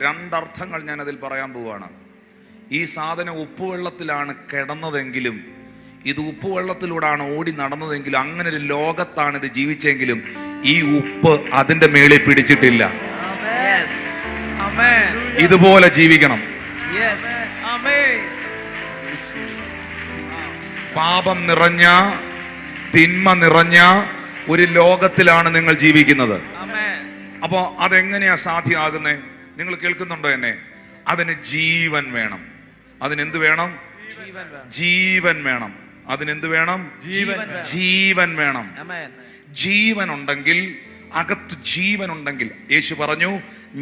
S1: രണ്ടർത്ഥങ്ങൾ ഞാൻ അതിൽ പറയാൻ പോവാണ്. ഈ സാധനം ഉപ്പുവെള്ളത്തിലാണ് കിടന്നതെങ്കിലും, ഇത് ഉപ്പുവെള്ളത്തിലൂടെയാണ് ഓടി നടന്നതെങ്കിലും, അങ്ങനെ ഒരു ലോകത്താണ് ഇത് ജീവിച്ചെങ്കിലും ഈ ഉപ്പ് അതിന്റെ മേളിൽ പിടിച്ചിട്ടില്ല. ഇതുപോലെ ജീവിക്കണം. പാപം നിറഞ്ഞ, തിന്മ നിറഞ്ഞ ഒരു ലോകത്തിലാണ് നിങ്ങൾ ജീവിക്കുന്നത്. അപ്പോ അതെങ്ങനെയാ സാധ്യമാകുന്നേ? നിങ്ങൾ കേൾക്കുന്നുണ്ടോ എന്നെ? അതിന് ജീവൻ വേണം. അതിനെന്ത് വേണം? ജീവൻ വേണം. അതിനെന്ത് വേണം? ജീവൻ വേണം. ജീവൻ ഉണ്ടെങ്കിൽ, അകത്ത് ജീവൻ ഉണ്ടെങ്കിൽ, യേശു പറഞ്ഞു,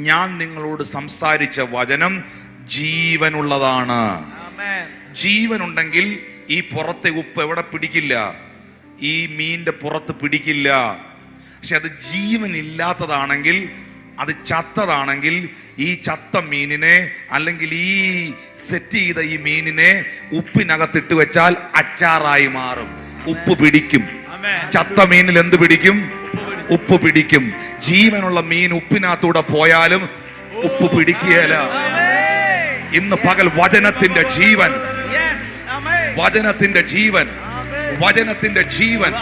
S1: ഞാൻ നിങ്ങളോട് സംസാരിച്ച വചനം ജീവനുള്ളതാണ്. ജീവൻ ഉണ്ടെങ്കിൽ ഈ പുറത്തെ ഉപ്പ് എവിടെ പിടിക്കില്ല? ഈ മീനിന്റെ പുറത്ത് പിടിക്കില്ല. പക്ഷെ അത് ജീവൻ ഇല്ലാത്തതാണെങ്കിൽ, അത് ചത്തതാണെങ്കിൽ, ഈ ചത്ത മീനിനെ അല്ലെങ്കിൽ ഈ സെറ്റ് ചെയ്ത ഈ മീനിനെ ഉപ്പിനകത്തിട്ട് വെച്ചാൽ അച്ചാറായി മാറും. ഉപ്പ് പിടിക്കും. ചത്ത മീനിൽ എന്ത് പിടിക്കും? ഉപ്പ് പിടിക്കും. ജീവനുള്ള മീൻ ഉപ്പിനകത്തൂടെ പോയാലും ഉപ്പ് പിടിക്കുകയില്ല. ഇന്ന് പകൽ വചനത്തിന്റെ ജീവൻ, വചനത്തിന്റെ ജീവൻ, വചനത്തിന്റെ ജീവൻ,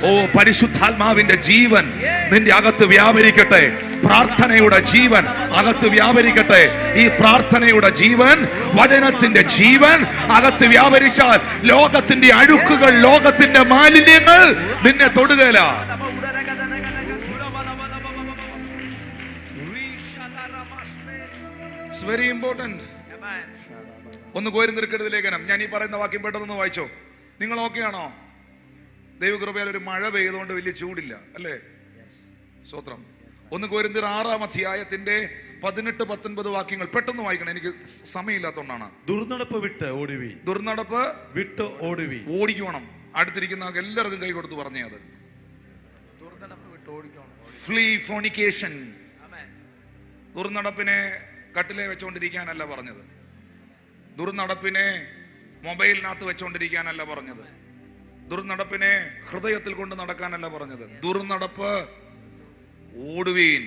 S1: ഓ പരിശുദ്ധാത്മാവിന്റെ ജീവൻ നിന്റെ അകത്ത് വ്യാപരിക്കട്ടെ. പ്രാർത്ഥനയുടെ ജീവൻ അകത്ത് വ്യാപരിക്കട്ടെ. ഈ പ്രാർത്ഥനയുടെ ജീവൻ, വചനത്തിന്റെ ജീവൻ അകത്ത് വ്യാപരിച്ചാൽ ലോകത്തിന്റെ അഴുക്കുകൾ, ലോകത്തിന്റെ മാലിന്യങ്ങൾ നിന്നെ തൊടുകയില്ല. It's very important. ഒന്ന് കൊരിന്ത്യർക്കെഴുതിയ ലേഖനം, ഞാൻ ഈ പറയുന്ന വാക്യം പെട്ടെന്ന് വായിച്ചോ. നിങ്ങൾ ഓക്കെയാണോ? ദൈവകൃപയാൽ ഒരു മഴ പെയ്തുകൊണ്ട് വലിയ ചൂടില്ല അല്ലേ? സ്തോത്രം. ഒന്ന് കൊരിന്ത്യർ 6-ാം അധ്യായത്തിന്റെ 18-19 വാക്യങ്ങൾ പെട്ടെന്ന് വായിക്കണം, എനിക്ക് സമയമില്ലാത്തതുകൊണ്ടാണ്.
S2: ദുർനടപ്പ് വിട്ട് ഓടുവി.
S1: ദുർനടപ്പ് വിട്ട്
S2: ഓടുവി.
S1: ഓടിക്കണം. അടുത്തിരിക്കുന്ന എല്ലാവർക്കും കൈ കൊടുത്ത് പറഞ്ഞേ അത്. ഫ്ലീ ഫോണിക്കേഷൻ. ദുർനടപ്പിനെ കട്ടിലെ വെച്ചുകൊണ്ടിരിക്കാനല്ല പറഞ്ഞത്. ദുർനടപ്പിനെ മൊബൈലിനകത്ത് വെച്ചുകൊണ്ടിരിക്കാനല്ല പറഞ്ഞത്. ദുർനടപ്പിനെ ഹൃദയത്തിൽ കൊണ്ട് നടക്കാനല്ല പറഞ്ഞത്. ദുർനടപ്പ് ഓടുവീൻ.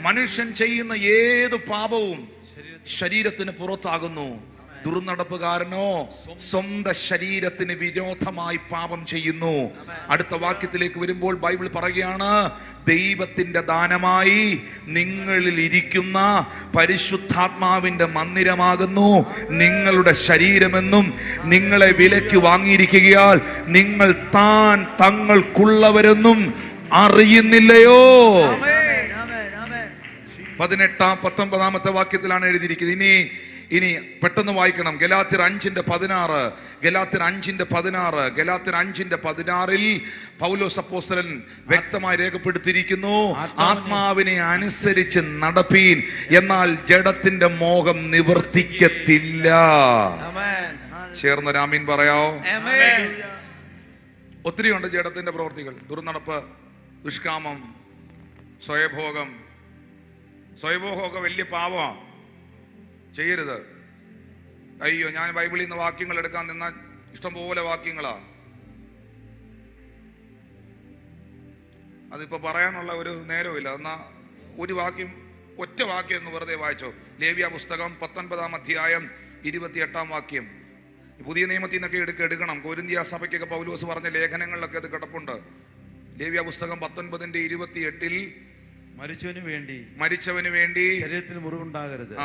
S1: മനുഷ്യൻ ചെയ്യുന്ന ഏത് പാപവും ശരീരത്തിന് പുറത്താകുന്നു. ദുർനടപ്പുകാരനോ സ്വന്തം ശരീരത്തിന് വിരോധമായി പാപം ചെയ്യുന്നു. അടുത്ത വാക്യത്തിലേക്ക് വരുമ്പോൾ ബൈബിൾ പറയുകയാണ്, ദൈവത്തിന്റെ ദാനമായി നിങ്ങളിൽ ഇരിക്കുന്ന പരിശുദ്ധാത്മാവിന്റെ മന്ദിരമാകുന്നു നിങ്ങളുടെ ശരീരമെന്നും നിങ്ങളെ വിലയ്ക്ക് വാങ്ങിയിരിക്കുകയാൽ നിങ്ങൾ താൻ തങ്ങൾക്കുള്ളവരെന്നും അറിയുന്നില്ലയോ? 18-19 വാക്യത്തിലാണ് എഴുതിയിരിക്കുന്നത്. ഇനി പെട്ടെന്ന് വായിക്കണം. ഗലാത്യർ 5:16, ഗലാത്യർ 5:16, ഗലാത്യർ 5:16 പൗലോസ് അപ്പോസ്തലൻ വ്യക്തമായി രേഖപ്പെടുത്തിയിരിക്കുന്നു, ആത്മാവിനെ അനുസരിച്ച് നടപ്പീൻ, എന്നാൽ ജഡത്തിന്റെ മോഹം നിവർത്തിക്കത്തില്ല. ചേർന്ന് ആമീൻ പറയാവോ? ഒത്തിരിയുണ്ട് ജഡത്തിന്റെ പ്രവൃത്തികൾ. ദുർനടപ്പ്, ദുഷ്കാമം, സ്വയഭോഗം. സ്വയഭോഗമൊക്കെ വലിയ പാപമാണ്, ചെയ്യരുത്. അയ്യോ, ഞാൻ ബൈബിളിൽ നിന്ന് വാക്യങ്ങൾ എടുക്കാൻ നിന്നാൽ ഇഷ്ടംപോലെ വാക്യങ്ങളാ. അതിപ്പോ പറയാനുള്ള ഒരു നേരമില്ല. എന്നാ ഒരു വാക്യം, ഒറ്റ വാക്യം എന്ന് വെറുതെ വായിച്ചോ. ലേവ്യ പുസ്തകം 19-ാം അധ്യായം 28-ാം വാക്യം. പുതിയ നിയമത്തിൽ നിന്നൊക്കെ എടുക്കണം. കൊരിന്ത്യ സഭയ്ക്കൊക്കെ പൗലോസ് പറഞ്ഞ ലേഖനങ്ങളിലൊക്കെ അത് കിടപ്പുണ്ട്. ലേവ്യ പുസ്തകം 19:28 മരിച്ചവന് വേണ്ടി ശരീരത്തിന് മുറിവുണ്ടാകരുത്.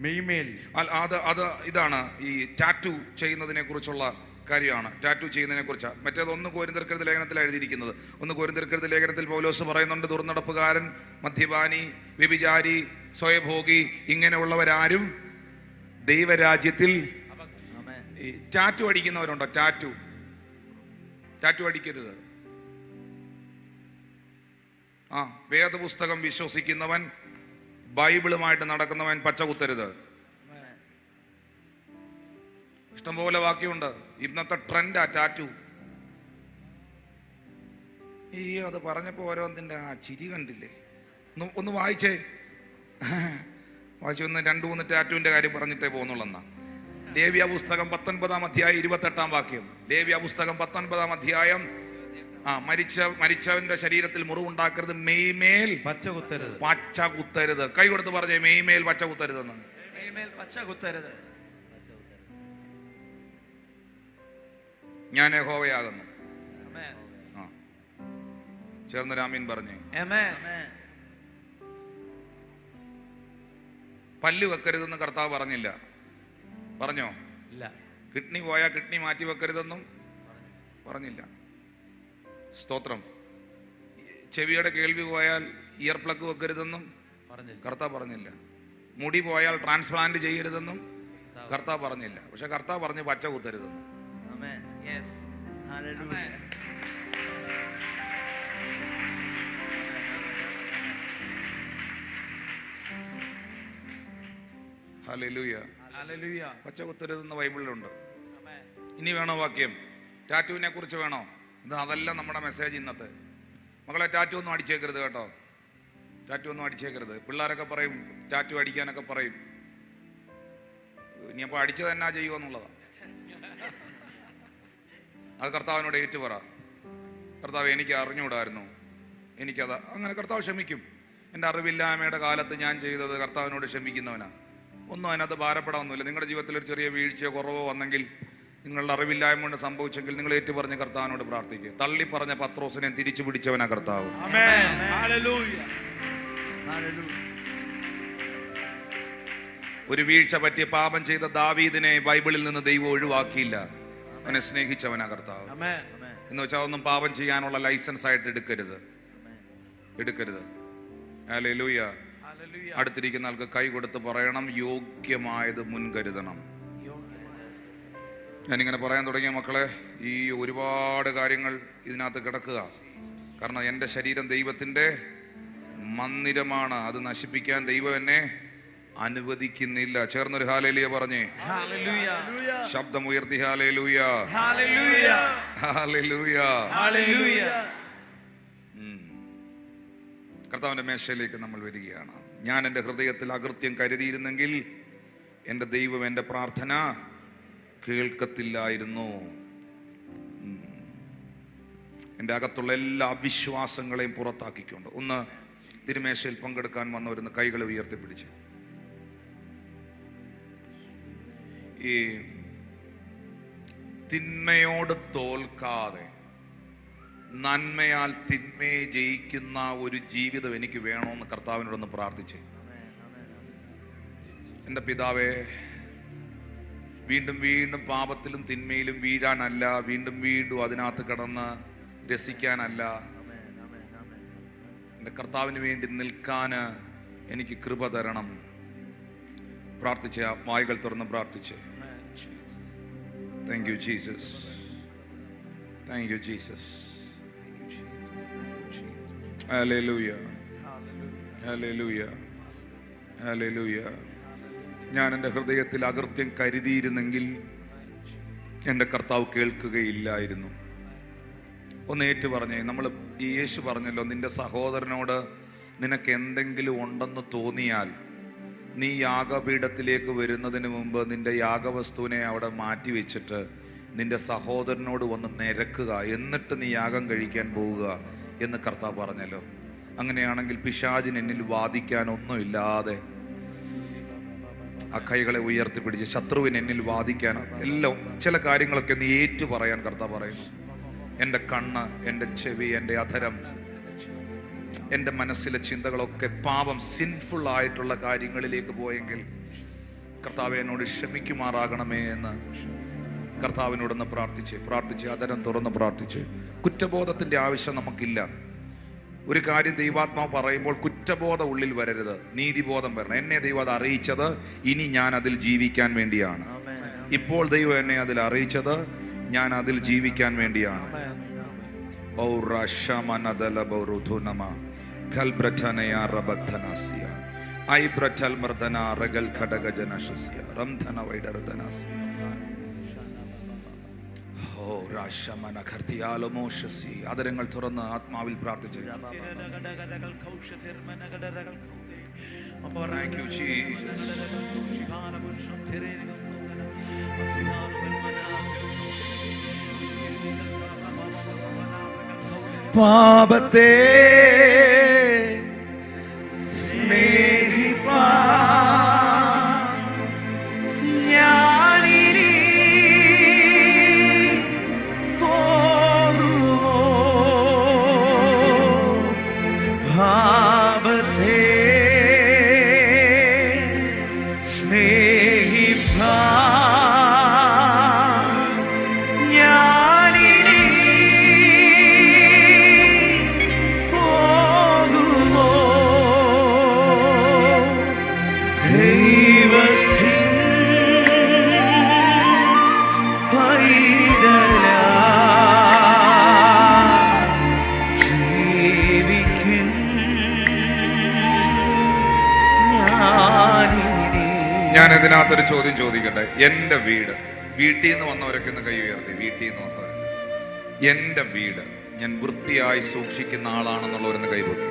S1: മെയ്മേൽ അത് ഇതാണ് ഈ ടാറ്റു ചെയ്യുന്നതിനെ കുറിച്ചുള്ള കാര്യമാണ്. ടാറ്റു ചെയ്യുന്നതിനെ കുറിച്ച്. മറ്റേത് 1 കൊരിന്ത്യർക്കെഴുതിയ ലേഖനത്തിൽ എഴുതിയിരിക്കുന്നത്. 1 കൊരിന്ത്യർക്കെഴുതിയ ലേഖനത്തിൽ പൗലോസ് പറയുന്നുണ്ട്, ദുർനടപ്പുകാരൻ, മദ്യപാനി, വ്യഭിചാരി, സ്വയഭോഗി ഇങ്ങനെയുള്ളവരാരും ദൈവരാജ്യത്തിൽ. ഈ ടാറ്റു അടിക്കുന്നവരുണ്ടോ? ടാറ്റു അടിക്കരുത്. വേദപുസ്തകം വിശ്വസിക്കുന്നവൻ, ബൈബിളുമായിട്ട് നടക്കുന്നവൻ പച്ച കുത്തരുത്. ഇഷ്ടംപോലെ വാക്യമുണ്ട്. ഇന്നത്തെ ട്രെൻഡാ ടാറ്റു. അയ്യോ, അത് പറഞ്ഞപ്പോ ഓരോന്നിന്റെ ആ ചിരി കണ്ടില്ലേ? ഒന്ന് വായിച്ചേ, വായിച്ചു. ഒന്ന് 2-3 ടാറ്റുവിന്റെ കാര്യം പറഞ്ഞിട്ടേ പോകുന്നുള്ളെന്നാ. ലേവ്യ പുസ്തകം 19-ാം അധ്യായം 28-ാം വാക്യം. ലേവ്യ പുസ്തകം 19-ാം അധ്യായം. മരിച്ചവന്റെ ശരീരത്തിൽ മുറിവുണ്ടാക്കരുത്, മെയ്മേൽ
S2: പച്ച കുത്തരുത്.
S1: പച്ച കുത്തരുത്. കൈ കൊടുത്ത് പറഞ്ഞേ, മെയ്മേൽ പച്ച കുത്തരുതെന്ന്. ഞാൻ യഹോവയാകുന്നു. ചേർന്ന് രാമീൻ പറഞ്ഞേ. പല്ല് വെക്കരുതെന്ന് കർത്താവ് പറഞ്ഞില്ല, പറഞ്ഞോ?
S2: ഇല്ല.
S1: കിഡ്നി പോയാൽ കിഡ്നി മാറ്റി വെക്കരുതെന്നും പറഞ്ഞില്ല. സ്തോത്രം. ചെവിയുടെ കേൾവി പോയാൽ ഇയർ പ്ലഗ് വെക്കരുതെന്നും കർത്താവ് പറഞ്ഞില്ല. മുടി പോയാൽ ട്രാൻസ്പ്ലാന്റ് ചെയ്യരുതെന്നും കർത്താവ് പറഞ്ഞില്ല. പക്ഷെ കർത്താവ് പറഞ്ഞു പച്ച കുത്തരുതെന്ന്. ഹല്ലേലൂയ. പച്ച കുത്തരുതെന്ന് ബൈബിളിലുണ്ട്. ഇനി വേണോ വാക്യം? ടാറ്റുവിനെ കുറിച്ച് വേണോ? അതല്ല നമ്മുടെ മെസ്സേജ് ഇന്നത്തെ. മക്കളെ, ടാറ്റു ഒന്നും അടിച്ചേക്കരുത് കേട്ടോ. ടാറ്റു ഒന്നും അടിച്ചേക്കരുത്. പിള്ളേരൊക്കെ പറയും ടാറ്റു അടിക്കാനൊക്കെ പറയും. ഇനി അപ്പോൾ അടിച്ചത് എന്നാ ചെയ്യുമെന്നുള്ളതാ. അത് കർത്താവിനോട് ഏറ്റു പറ. കർത്താവ്, എനിക്ക് അറിഞ്ഞുകൂടായിരുന്നു, എനിക്കത്. അങ്ങനെ കർത്താവ് ക്ഷമിക്കും. എൻ്റെ അറിവില്ലായ്മയുടെ കാലത്ത് ഞാൻ ചെയ്തത് കർത്താവിനോട് ക്ഷമിക്കുന്നവനാ. ഒന്നും അതിനകത്ത് ഭാരപ്പെടാനൊന്നുമില്ല. നിങ്ങളുടെ ജീവിതത്തിൽ ഒരു ചെറിയ വീഴ്ചയോ കുറവോ വന്നെങ്കിൽ, നിങ്ങളുടെ അറിവില്ലായ്മ കൊണ്ട് സംഭവിച്ചെങ്കിൽ, നിങ്ങൾ ഏറ്റു പറഞ്ഞ് കർത്താവിനോട് പ്രാർത്ഥിക്കുക. തള്ളി പറഞ്ഞ പത്രോസിനെ തിരിച്ചു പിടിച്ചവനാ കർത്താവ്. ഒരു വീഴ്ച പറ്റിയ പാപം ചെയ്ത ദാവീദിനെ ബൈബിളിൽ നിന്ന് ദൈവം ഒഴിവാക്കിയില്ല. അവനെ സ്നേഹിച്ചവനാ കർത്താവ്. എന്ന് വെച്ചാൽ അതൊന്നും പാപം ചെയ്യാനുള്ള ലൈസൻസ് ആയിട്ട് എടുക്കരുത്. ഹല്ലേലൂയ. അടുത്തിരിക്കുന്ന ആൾക്ക് കൈ കൊടുത്ത് പറയണം, യോഗ്യമായത് മുൻകരുതണം. ഞാനിങ്ങനെ പറയാൻ തുടങ്ങിയ മക്കളെ, ഈ ഒരുപാട് കാര്യങ്ങൾ ഇതിനകത്ത് കിടക്കുക. കാരണം എൻ്റെ ശരീരം ദൈവത്തിൻ്റെ മന്ദിരമാണ്. അത് നശിപ്പിക്കാൻ ദൈവം എന്നെ അനുവദിക്കുന്നില്ല. ചേർന്നൊരു ഹല്ലേലൂയ പറഞ്ഞേ. ശബ്ദം ഉയർത്തി ഹല്ലേലൂയ. ഹല്ലേലൂയ. കർത്താവിൻ്റെ മേശയിലേക്ക് നമ്മൾ വരികയാണ്. ഞാൻ എൻ്റെ ഹൃദയത്തിൽ അകൃത്യം കരുതിയിരുന്നെങ്കിൽ എൻ്റെ ദൈവം എൻ്റെ പ്രാർത്ഥന കേൾക്കത്തില്ലായിരുന്നു. എൻ്റെ അകത്തുള്ള എല്ലാ അവിശ്വാസങ്ങളെയും പുറത്താക്കിക്കൊണ്ട് ഒന്ന് തിരുമേശയിൽ പങ്കെടുക്കാൻ വന്നവരുന്ന് കൈകളെ ഉയർത്തിപ്പിടിച്ച്. ഈ തിന്മയോട് തോൽക്കാതെ നന്മയാൽ തിന്മയെ ജയിക്കുന്ന ഒരു ജീവിതം എനിക്ക് വേണമെന്ന് കർത്താവിനോടൊന്ന് പ്രാർത്ഥിച്ചേ. എൻ്റെ പിതാവേ, വീണ്ടും വീണ്ടും പാപത്തിലും തിന്മയിലും വീഴാനല്ല, വീണ്ടും വീണ്ടും അതിനകത്ത് കിടന്ന് രസിക്കാനല്ല, എൻ്റെ കർത്താവിന് വേണ്ടി നിൽക്കാൻ എനിക്ക് കൃപ തരണം. പ്രാർത്ഥിച്ച വായ്കൾ തുറന്ന് പ്രാർത്ഥിച്ച്. Thank you Jesus, thank you Jesus. Hallelujah, hallelujah, hallelujah. ഞാൻ എൻ്റെ ഹൃദയത്തിൽ അകൃത്യം കരുതിയിരുന്നെങ്കിൽ എൻ്റെ കർത്താവ് കേൾക്കുകയില്ലായിരുന്നു. ഒന്ന് ഏറ്റു പറഞ്ഞേ. നമ്മൾ ഈ യേശു പറഞ്ഞല്ലോ, നിന്റെ സഹോദരനോട് നിനക്ക് എന്തെങ്കിലും ഉണ്ടെന്ന് തോന്നിയാൽ നീ യാഗപീഠത്തിലേക്ക് വരുന്നതിന് മുമ്പ് നിന്റെ യാഗവസ്തുവിനെ അവിടെ മാറ്റി വെച്ചിട്ട് നിന്റെ സഹോദരനോട് വന്ന് നിരക്കുക, എന്നിട്ട് നീ യാഗം കഴിക്കാൻ പോവുക എന്ന് കർത്താവ് പറഞ്ഞല്ലോ. അങ്ങനെയാണെങ്കിൽ പിശാചിന് എന്നിൽ വാദിക്കാനൊന്നുമില്ലാതെ ആ കൈകളെ ഉയർത്തിപ്പിടിച്ച് ശത്രുവിന് എന്നിൽ വാദിക്കാൻ എല്ലാം ചില കാര്യങ്ങളൊക്കെ നീ ഏറ്റു പറയാൻ കർത്താവ് പറയുന്നു. എൻ്റെ കണ്ണ്, എൻ്റെ ചെവി, എൻ്റെ അധരം, എൻ്റെ മനസ്സിലെ ചിന്തകളൊക്കെ പാപം, സിൻഫുൾ ആയിട്ടുള്ള കാര്യങ്ങളിലേക്ക് പോയെങ്കിൽ കർത്താവ് എന്നോട് ക്ഷമിക്കുമാറാകണമേ എന്ന് കർത്താവിനോടൊന്ന് പ്രാർത്ഥിച്ച് അധരം തുറന്ന് പ്രാർത്ഥിച്ച്. കുറ്റബോധത്തിൻ്റെ ആവശ്യം നമുക്കില്ല. ഒരു കാര്യം ദൈവാത്മാവ് പറയുമ്പോൾ കുറ്റബോധം ഉള്ളിൽ വരരുത്, നീതിബോധം വരണം. എന്നെ ദൈവം അത് അറിയിച്ചത് ഇനി ഞാൻ അതിൽ ജീവിക്കാൻ വേണ്ടിയാണ്. ഇപ്പോൾ ദൈവം എന്നെ അതിൽ അറിയിച്ചത് ഞാൻ അതിൽ ജീവിക്കാൻ വേണ്ടിയാണ്. ആദരങ്ങൾ തുറന്ന് ആത്മാവിൽ പ്രാർത്ഥിച്ചു. Thank you, Jesus. പാപത്തെ സ്നേഹിപ്പാൻ ഞാനിനി പോകുമോ? പാപത്തെ സ്നേഹിപ്പാൻ ഞാനിനി പോകുമോ? ദൈവത്തിൻ പൈതലായി ജീവിക്കും ഞാൻ. ഇതിനകത്തൊരു ചോദ്യം ചോദിക്കട്ടെ. എൻ്റെ വീട്ടിൽ നിന്ന് വന്നവരൊക്കെ ഒന്ന് കൈ ഉയർത്തി. വീട്ടിൽ നിന്ന് വന്നവർ, എൻ്റെ വീട് ഞാൻ വൃത്തിയായി സൂക്ഷിക്കുന്ന ആളാണെന്നുള്ളവരൊന്ന് കൈപൊക്കി.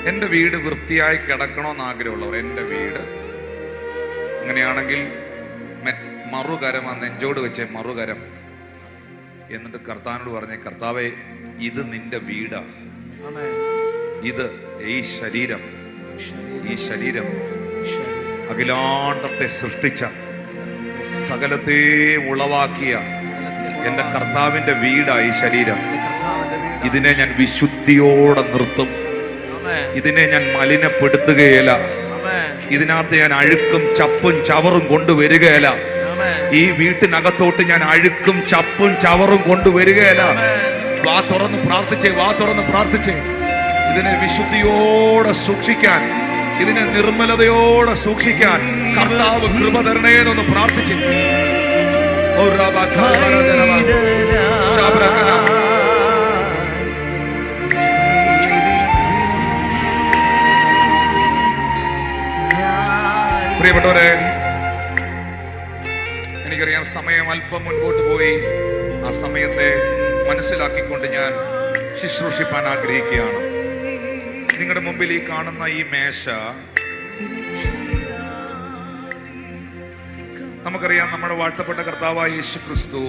S1: എൻ്റെ വീട് വൃത്തിയായി കിടക്കണമെന്ന് ആഗ്രഹമുള്ളവർ, എൻ്റെ വീട് അങ്ങനെയാണെങ്കിൽ മറുകരം ആ നെഞ്ചോട് വെച്ചേ, മറുകരം. എന്നിട്ട് കർത്താവിനോട് പറഞ്ഞേ, കർത്താവേ ഇത് നിന്റെ വീടാ. ഇത് ഈ ശരീരം അഖിലാണ്ടത്തെ സൃഷ്ടിച്ച സകലത്തെ ഉളവാക്കിയ എൻ്റെ കർത്താവിൻ്റെ വീടാ ഈ ശരീരം. ഇതിനെ ഞാൻ വിശുദ്ധിയോടെ നിർത്തും. ഇതിനെ ഞാൻ മലിനപ്പെടുത്തുകയില്ല. ഇതിനകത്ത് ഞാൻ അഴുക്കും ചപ്പും ചവറും കൊണ്ടുവരികയില്ല. ഈ വീട്ടിനകത്തോട്ട് ഞാൻ അഴുക്കും ചപ്പും ചവറും കൊണ്ടുവരികയില്ല. വാ തുറന്ന് പ്രാർത്ഥിച്ചേ. ഇതിനെ വിശുദ്ധിയോടെ സൂക്ഷിക്കാൻ, ഇതിനെ നിർമ്മലതയോടെ സൂക്ഷിക്കാൻ കർത്താവ് കൃപ തരണേന്നൊന്ന് പ്രാർത്ഥിച്ചു. പ്രിയപ്പെട്ടവരെ, എനിക്കറിയാം സമയം അല്പം മുൻപോട്ട് പോയി. ആ സമയത്തെ മനസ്സിലാക്കിക്കൊണ്ട് ഞാൻ ശുശ്രൂഷിപ്പാൻ ആഗ്രഹിക്കുകയാണ്. നിങ്ങളുടെ മുമ്പിൽ ഈ കാണുന്ന ഈ മേശ, നമുക്കറിയാം നമ്മുടെ വാഴ്ത്തപ്പെട്ട കർത്താവായ യേശു ക്രിസ്തു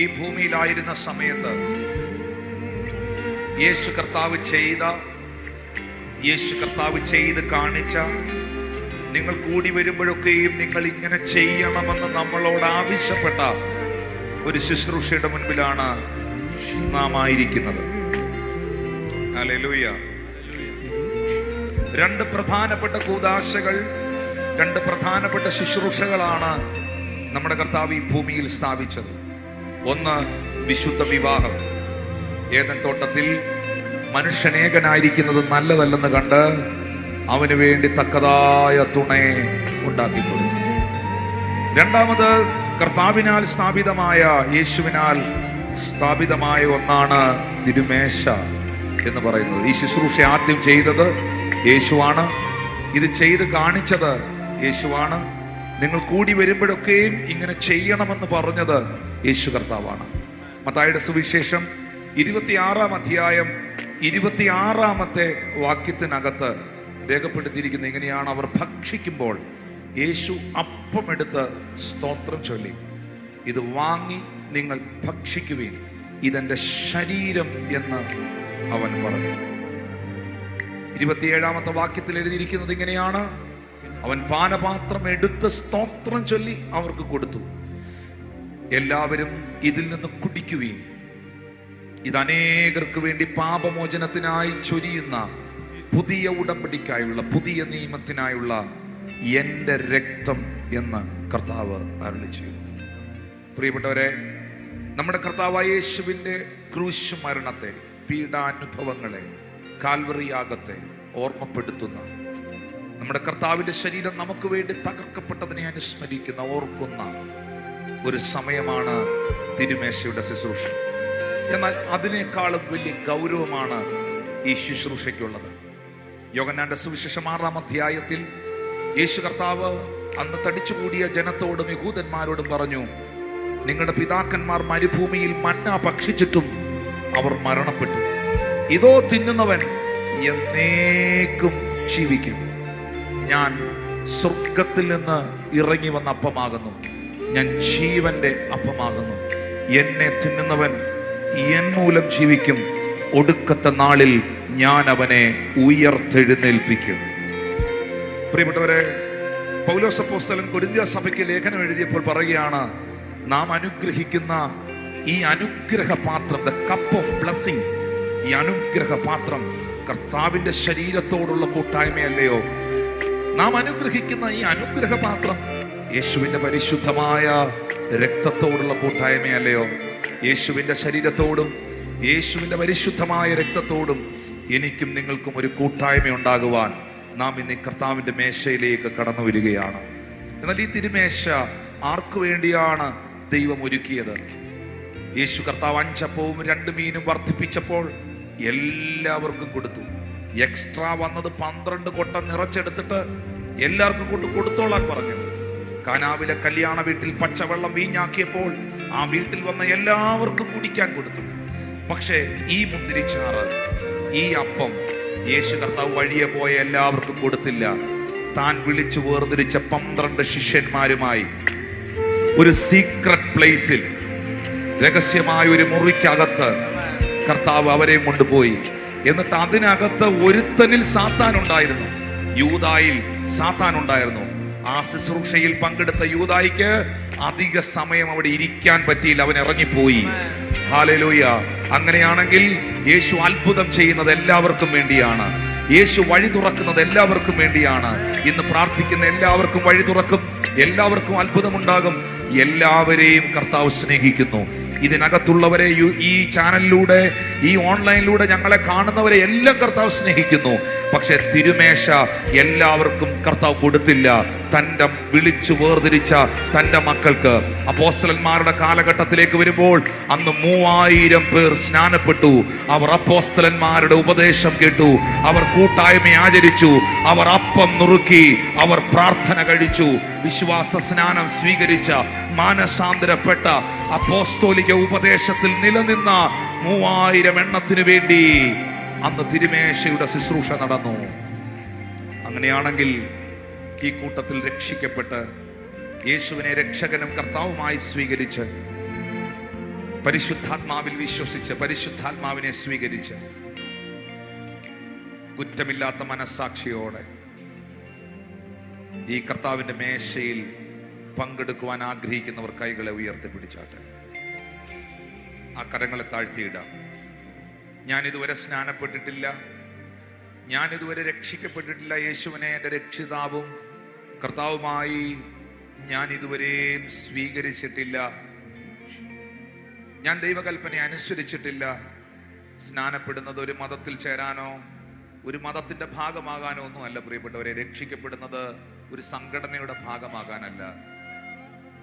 S1: ഈ ഭൂമിയിലായിരുന്ന സമയത്ത് യേശു കർത്താവ് ചെയ്ത് കാണിച്ച, നിങ്ങൾ കൂടി വരുമ്പോഴൊക്കെയും നിങ്ങൾ ഇങ്ങനെ ചെയ്യണമെന്ന് നമ്മളോട് ആവശ്യപ്പെട്ട ഒരു ശുശ്രൂഷയുടെ മുൻപിലാണ് നാം ആയിരിക്കുന്നത്. ഹല്ലേലൂയ. രണ്ട് പ്രധാനപ്പെട്ട കൂദാശകൾ, രണ്ട് പ്രധാനപ്പെട്ട ശുശ്രൂഷകളാണ് നമ്മുടെ കർത്താവ് ഈ ഭൂമിയിൽ സ്ഥാപിച്ചത്. ഒന്ന് വിശുദ്ധ വിവാഹം. ഏദൻ തോട്ടത്തിൽ മനുഷ്യനേകനായിരിക്കുന്നത് നല്ലതല്ലെന്ന് കണ്ട് അവന് വേണ്ടി തക്കതായ തുണയെ ഉണ്ടാക്കി കൊടുത്തു. രണ്ടാമത് കർത്താവിനാൽ സ്ഥാപിതമായ, യേശുവിനാൽ സ്ഥാപിതമായ ഒന്നാണ് തിരുമേശ എന്ന് പറയുന്നത്. ഈ ശുശ്രൂഷ ആദ്യം ചെയ്തത് യേശുവാണ്. ഇത് ചെയ്ത് കാണിച്ചത് യേശുവാണ്. നിങ്ങൾ കൂടി വരുമ്പോഴൊക്കെയും ഇങ്ങനെ ചെയ്യണമെന്ന് പറഞ്ഞത് യേശു കർത്താവാണ്. മത്തായിയുടെ സുവിശേഷം 26-ാം അധ്യായം 26-ാമത്തെ വാക്യത്തിനകത്ത് രേഖപ്പെടുത്തിയിരിക്കുന്ന ഇങ്ങനെയാണ്: അവർ ഭക്ഷിക്കുമ്പോൾ യേശു അപ്പമെടുത്ത് സ്തോത്രം ചൊല്ലി, ഇത് വാങ്ങി നിങ്ങൾ ഭക്ഷിക്കുവിൻ, ഇതെന്റെ ശരീരം എന്ന് അവൻ പറഞ്ഞു. 27-ാമത്തെ വാക്യത്തിൽ എഴുതിയിരിക്കുന്നത് ഇങ്ങനെയാണ്: അവൻ പാനപാത്രം എടുത്ത് സ്തോത്രം ചൊല്ലി അവർക്ക് കൊടുത്തു, എല്ലാവരും ഇതിൽ നിന്ന് കുടിക്കുവിൻ, ഇത് അനേകർക്ക് വേണ്ടി പാപമോചനത്തിനായി ചൊരിയുന്ന പുതിയ ഉടമ്പടിക്കായുള്ള, പുതിയ നിയമത്തിനായുള്ള എൻ്റെ രക്തം എന്ന് കർത്താവ് അരുളി ചെയ്തു. പ്രിയപ്പെട്ടവരെ, നമ്മുടെ കർത്താവായ യേശുവിൻ്റെ ക്രൂശ് മരണത്തെ, പീഡാനുഭവങ്ങളെ, കാൽവറി യാഗത്തെ ഓർമ്മപ്പെടുത്തുന്ന, നമ്മുടെ കർത്താവിൻ്റെ ശരീരം നമുക്ക് വേണ്ടി തകർക്കപ്പെട്ടതിനെ അനുസ്മരിക്കുന്ന, ഓർക്കുന്ന ഒരു സമയമാണ് തിരുമേശയുടെ ശുശ്രൂഷ. എന്നാൽ അതിനേക്കാളും വലിയ ഗൗരവമാണ് ഈ ശുശ്രൂഷയ്ക്കുള്ളത്. യോഹന്നാന്റെ സുവിശേഷം 6-ാം അധ്യായത്തിൽ യേശു കർത്താവ് അന്ന് തടിച്ചുകൂടിയ ജനത്തോടും യഹൂദന്മാരോടും പറഞ്ഞു, നിങ്ങളുടെ പിതാക്കന്മാർ മരുഭൂമിയിൽ മന്ന ഭക്ഷിച്ചിട്ടും അവർ മരണപ്പെട്ടു. ഇതോ തിന്നുന്നവൻ എന്നേക്കും ജീവിക്കും. ഞാൻ സ്വർഗത്തിൽ നിന്ന് ഇറങ്ങി വന്ന അപ്പമാകുന്നു. ഞാൻ ജീവന്റെ അപ്പമാകുന്നു. എന്നെ തിന്നുന്നവൻ എൻ മൂലം ജീവിക്കും. ഒടുക്കത്തെ നാളിൽ ഞാൻ അവനെ ഉയർത്തെഴുന്നേൽപ്പിക്കും. പ്രിയപ്പെട്ടവരെ, പൗലോസ് അപ്പോസ്തലൻ കൊരിന്ത്യ സഭയ്ക്ക് ലേഖനം എഴുതിയപ്പോൾ പറയുകയാണ്, നാം അനുഗ്രഹിക്കുന്ന ഈ അനുഗ്രഹ പാത്രം, ദ കപ്പ് ഓഫ് ബ്ലെസ്സിങ്, ഈ അനുഗ്രഹ പാത്രം കർത്താവിന്റെ ശരീരത്തോടുള്ള കൂട്ടായ്മയല്ലയോ? നാം അനുഗ്രഹിക്കുന്ന ഈ അനുഗ്രഹ പാത്രം യേശുവിന്റെ പരിശുദ്ധമായ രക്തത്തോടുള്ള കൂട്ടായ്മയല്ലയോ? യേശുവിന്റെ ശരീരത്തോടും യേശുവിന്റെ പരിശുദ്ധമായ രക്തത്തോടും എനിക്കും നിങ്ങൾക്കും ഒരു കൂട്ടായ്മ ഉണ്ടാകുവാൻ നാം ഇന്ന് കർത്താവിന്റെ മേശയിലേക്ക് കടന്നു വരികയാണ്. എന്നാൽ ഈ തിരുമേശ ആർക്കു വേണ്ടിയാണ് ദൈവം ഒരുക്കിയത്? യേശു കർത്താവ് 5 അപ്പവും 2 മീനും വർദ്ധിപ്പിച്ചപ്പോൾ എല്ലാവർക്കും കൊടുത്തു. എക്സ്ട്രാ വന്നത് 12 കൊട്ട നിറച്ചെടുത്തിട്ട് എല്ലാവർക്കും കൊടുത്തോളാൻ പറഞ്ഞു. കാനാവിലെ കല്യാണ വീട്ടിൽ പച്ചവെള്ളം വീഞ്ഞാക്കിയപ്പോൾ ആ വീട്ടിൽ വന്ന എല്ലാവർക്കും കുടിക്കാൻ കൊടുത്തു. പക്ഷേ ഈ മുന്തിരിച്ചാറ്, ഈ അപ്പം യേശു കർത്താവ് വഴിയെ പോയ എല്ലാവർക്കും കൊടുത്തില്ല. താൻ വിളിച്ചു വേർതിരിച്ച 12 ശിഷ്യന്മാരുമായി ഒരു സീക്രട്ട് പ്ലേസിൽ, രഹസ്യമായ ഒരു മുറിക്കകത്ത് കർത്താവ് അവരെയും കൊണ്ടുപോയി. എന്നിട്ട് അതിനകത്ത് ഒരുത്തനിൽ സാത്താൻ ഉണ്ടായിരുന്നു, യൂദായിൽ സാത്താൻ ഉണ്ടായിരുന്നു. ആ ശുശ്രൂഷയിൽ പങ്കെടുത്ത യൂദായിക്ക് അധിക സമയം അവിടെ ഇരിക്കാൻ പറ്റിയില്ല, അവൻ ഇറങ്ങിപ്പോയി. ഹല്ലേലൂയ. അങ്ങനെയാണെങ്കിൽ യേശു അത്ഭുതം ചെയ്യുന്നത് എല്ലാവർക്കും വേണ്ടിയാണ്. യേശു വഴി തുറക്കുന്നത് എല്ലാവർക്കും വേണ്ടിയാണ്. ഇന്ന് പ്രാർത്ഥിക്കുന്ന എല്ലാവർക്കും വഴി തുറക്കും, എല്ലാവർക്കും അത്ഭുതമുണ്ടാകും. എല്ലാവരെയും കർത്താവ് സ്നേഹിക്കുന്നു. ഇതിനകത്തുള്ളവരെ, ഈ ചാനലിലൂടെ, ഈ ഓൺലൈനിലൂടെ ഞങ്ങളെ കാണുന്നവരെ എല്ലാം കർത്താവ് സ്നേഹിക്കുന്നു. പക്ഷെ തിരുമേശ എല്ലാവർക്കും കർത്താവ് കൊടുത്തില്ല. തൻ്റെ വിളിച്ചു വേർതിരിച്ച തൻ്റെ മക്കൾക്ക്. അപ്പോസ്തലന്മാരുടെ കാലഘട്ടത്തിലേക്ക് വരുമ്പോൾ അന്ന് 3000 പേർ സ്നാനപ്പെട്ടു. അവർ അപ്പോസ്തലന്മാരുടെ ഉപദേശം കേട്ടു, അവർ കൂട്ടായ്മ ആചരിച്ചു, അവർ അപ്പം നുറുക്കി, അവർ പ്രാർത്ഥന കഴിച്ചു. വിശ്വാസ സ്നാനം സ്വീകരിച്ച, മാനസാന്തരപ്പെട്ട, അപ്പോസ്തോലിക ഉപദേശത്തിൽ നിലനിന്ന 3000 എണ്ണത്തിനു വേണ്ടി അന്ന് തിരുമേശയുടെ ശുശ്രൂഷ നടന്നു. അങ്ങനെയാണെങ്കിൽ ഈ കൂട്ടത്തിൽ രക്ഷിക്കപ്പെട്ട് യേശുവിനെ രക്ഷകനും കർത്താവുമായി സ്വീകരിച്ച്, പരിശുദ്ധാത്മാവിൽ വിശ്വസിച്ച്, പരിശുദ്ധാത്മാവിനെ സ്വീകരിച്ച്, കുറ്റമില്ലാത്ത മനസ്സാക്ഷിയോടെ ഈ കർത്താവിന്റെ മേശയിൽ പങ്കെടുക്കുവാൻ ആഗ്രഹിക്കുന്നവർ കൈകളെ ഉയർത്തിപ്പിടിച്ചാട്ടെ. ആ കരങ്ങളെ താഴ്ത്തിയിടാം. ഞാൻ ഇതുവരെ സ്നാനപ്പെട്ടിട്ടില്ല, ഞാൻ ഇതുവരെ രക്ഷിക്കപ്പെട്ടിട്ടില്ല, യേശുവിനെ എൻ്റെ രക്ഷിതാവും കർത്താവുമായി ഞാൻ ഇതുവരെയും സ്വീകരിച്ചിട്ടില്ല, ഞാൻ ദൈവകൽപ്പന അനുസരിച്ചിട്ടില്ല. സ്നാനപ്പെടുന്നത് ഒരു മതത്തിൽ ചേരാനോ ഒരു മതത്തിന്റെ ഭാഗമാകാനോ ഒന്നുമല്ല പ്രിയപ്പെട്ടവരെ. രക്ഷിക്കപ്പെടുന്നത് ഒരു സംഘടനയുടെ ഭാഗമാകാനല്ല.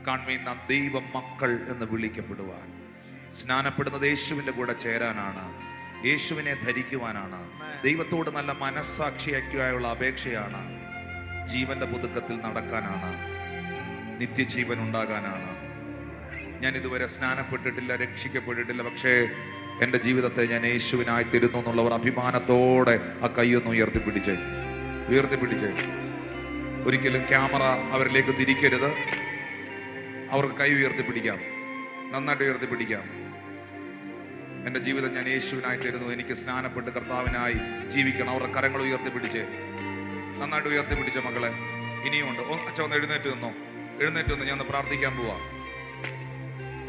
S1: കാൺമീൻ, നാം ദൈവ മക്കൾ എന്ന് വിളിക്കപ്പെടുവാൻ. സ്നാനപ്പെടുന്നത് യേശുവിന്റെ കൂടെ ചേരാനാണ്, യേശുവിനെ ധരിക്കുവാനാണ്, ദൈവത്തോട് നല്ല മനസ്സാക്ഷിയായുള്ള അപേക്ഷയാണ്, ജീവന്റെ പുതുക്കത്തിൽ നടക്കാനാണ്, നിത്യജീവൻ ഉണ്ടാകാനാണ്. ഞാൻ ഇതുവരെ സ്നാനപ്പെട്ടിട്ടില്ല, രക്ഷിക്കപ്പെട്ടിട്ടില്ല, പക്ഷേ എൻ്റെ ജീവിതത്തെ ഞാൻ യേശുവിനായി തരുന്നു എന്നുള്ളവർ അഭിമാനത്തോടെ ആ കൈയൊന്ന് ഉയർത്തിപ്പിടിച്ച്. ഒരിക്കലും ക്യാമറ അവരിലേക്ക് തിരിക്കരുത്. അവർക്ക് കൈ ഉയർത്തിപ്പിടിക്കാം, നന്നായിട്ട് ഉയർത്തിപ്പിടിക്കാം. എൻ്റെ ജീവിതം ഞാൻ യേശുവിനായി തരുന്നു, എനിക്ക് സ്നാനപ്പെട്ട് കർത്താവിനായി ജീവിക്കണം. അവരുടെ കരങ്ങൾ ഉയർത്തിപ്പിടിച്ച്, നന്നായിട്ട് ഉയർത്തിപ്പിടിച്ച മക്കളെ. ഇനിയും ഉണ്ട്. അച്ഛ ഒന്ന് എഴുന്നേറ്റ് നിന്നോ, ഞാൻ ഒന്ന് പ്രാർത്ഥിക്കാൻ പോവാ.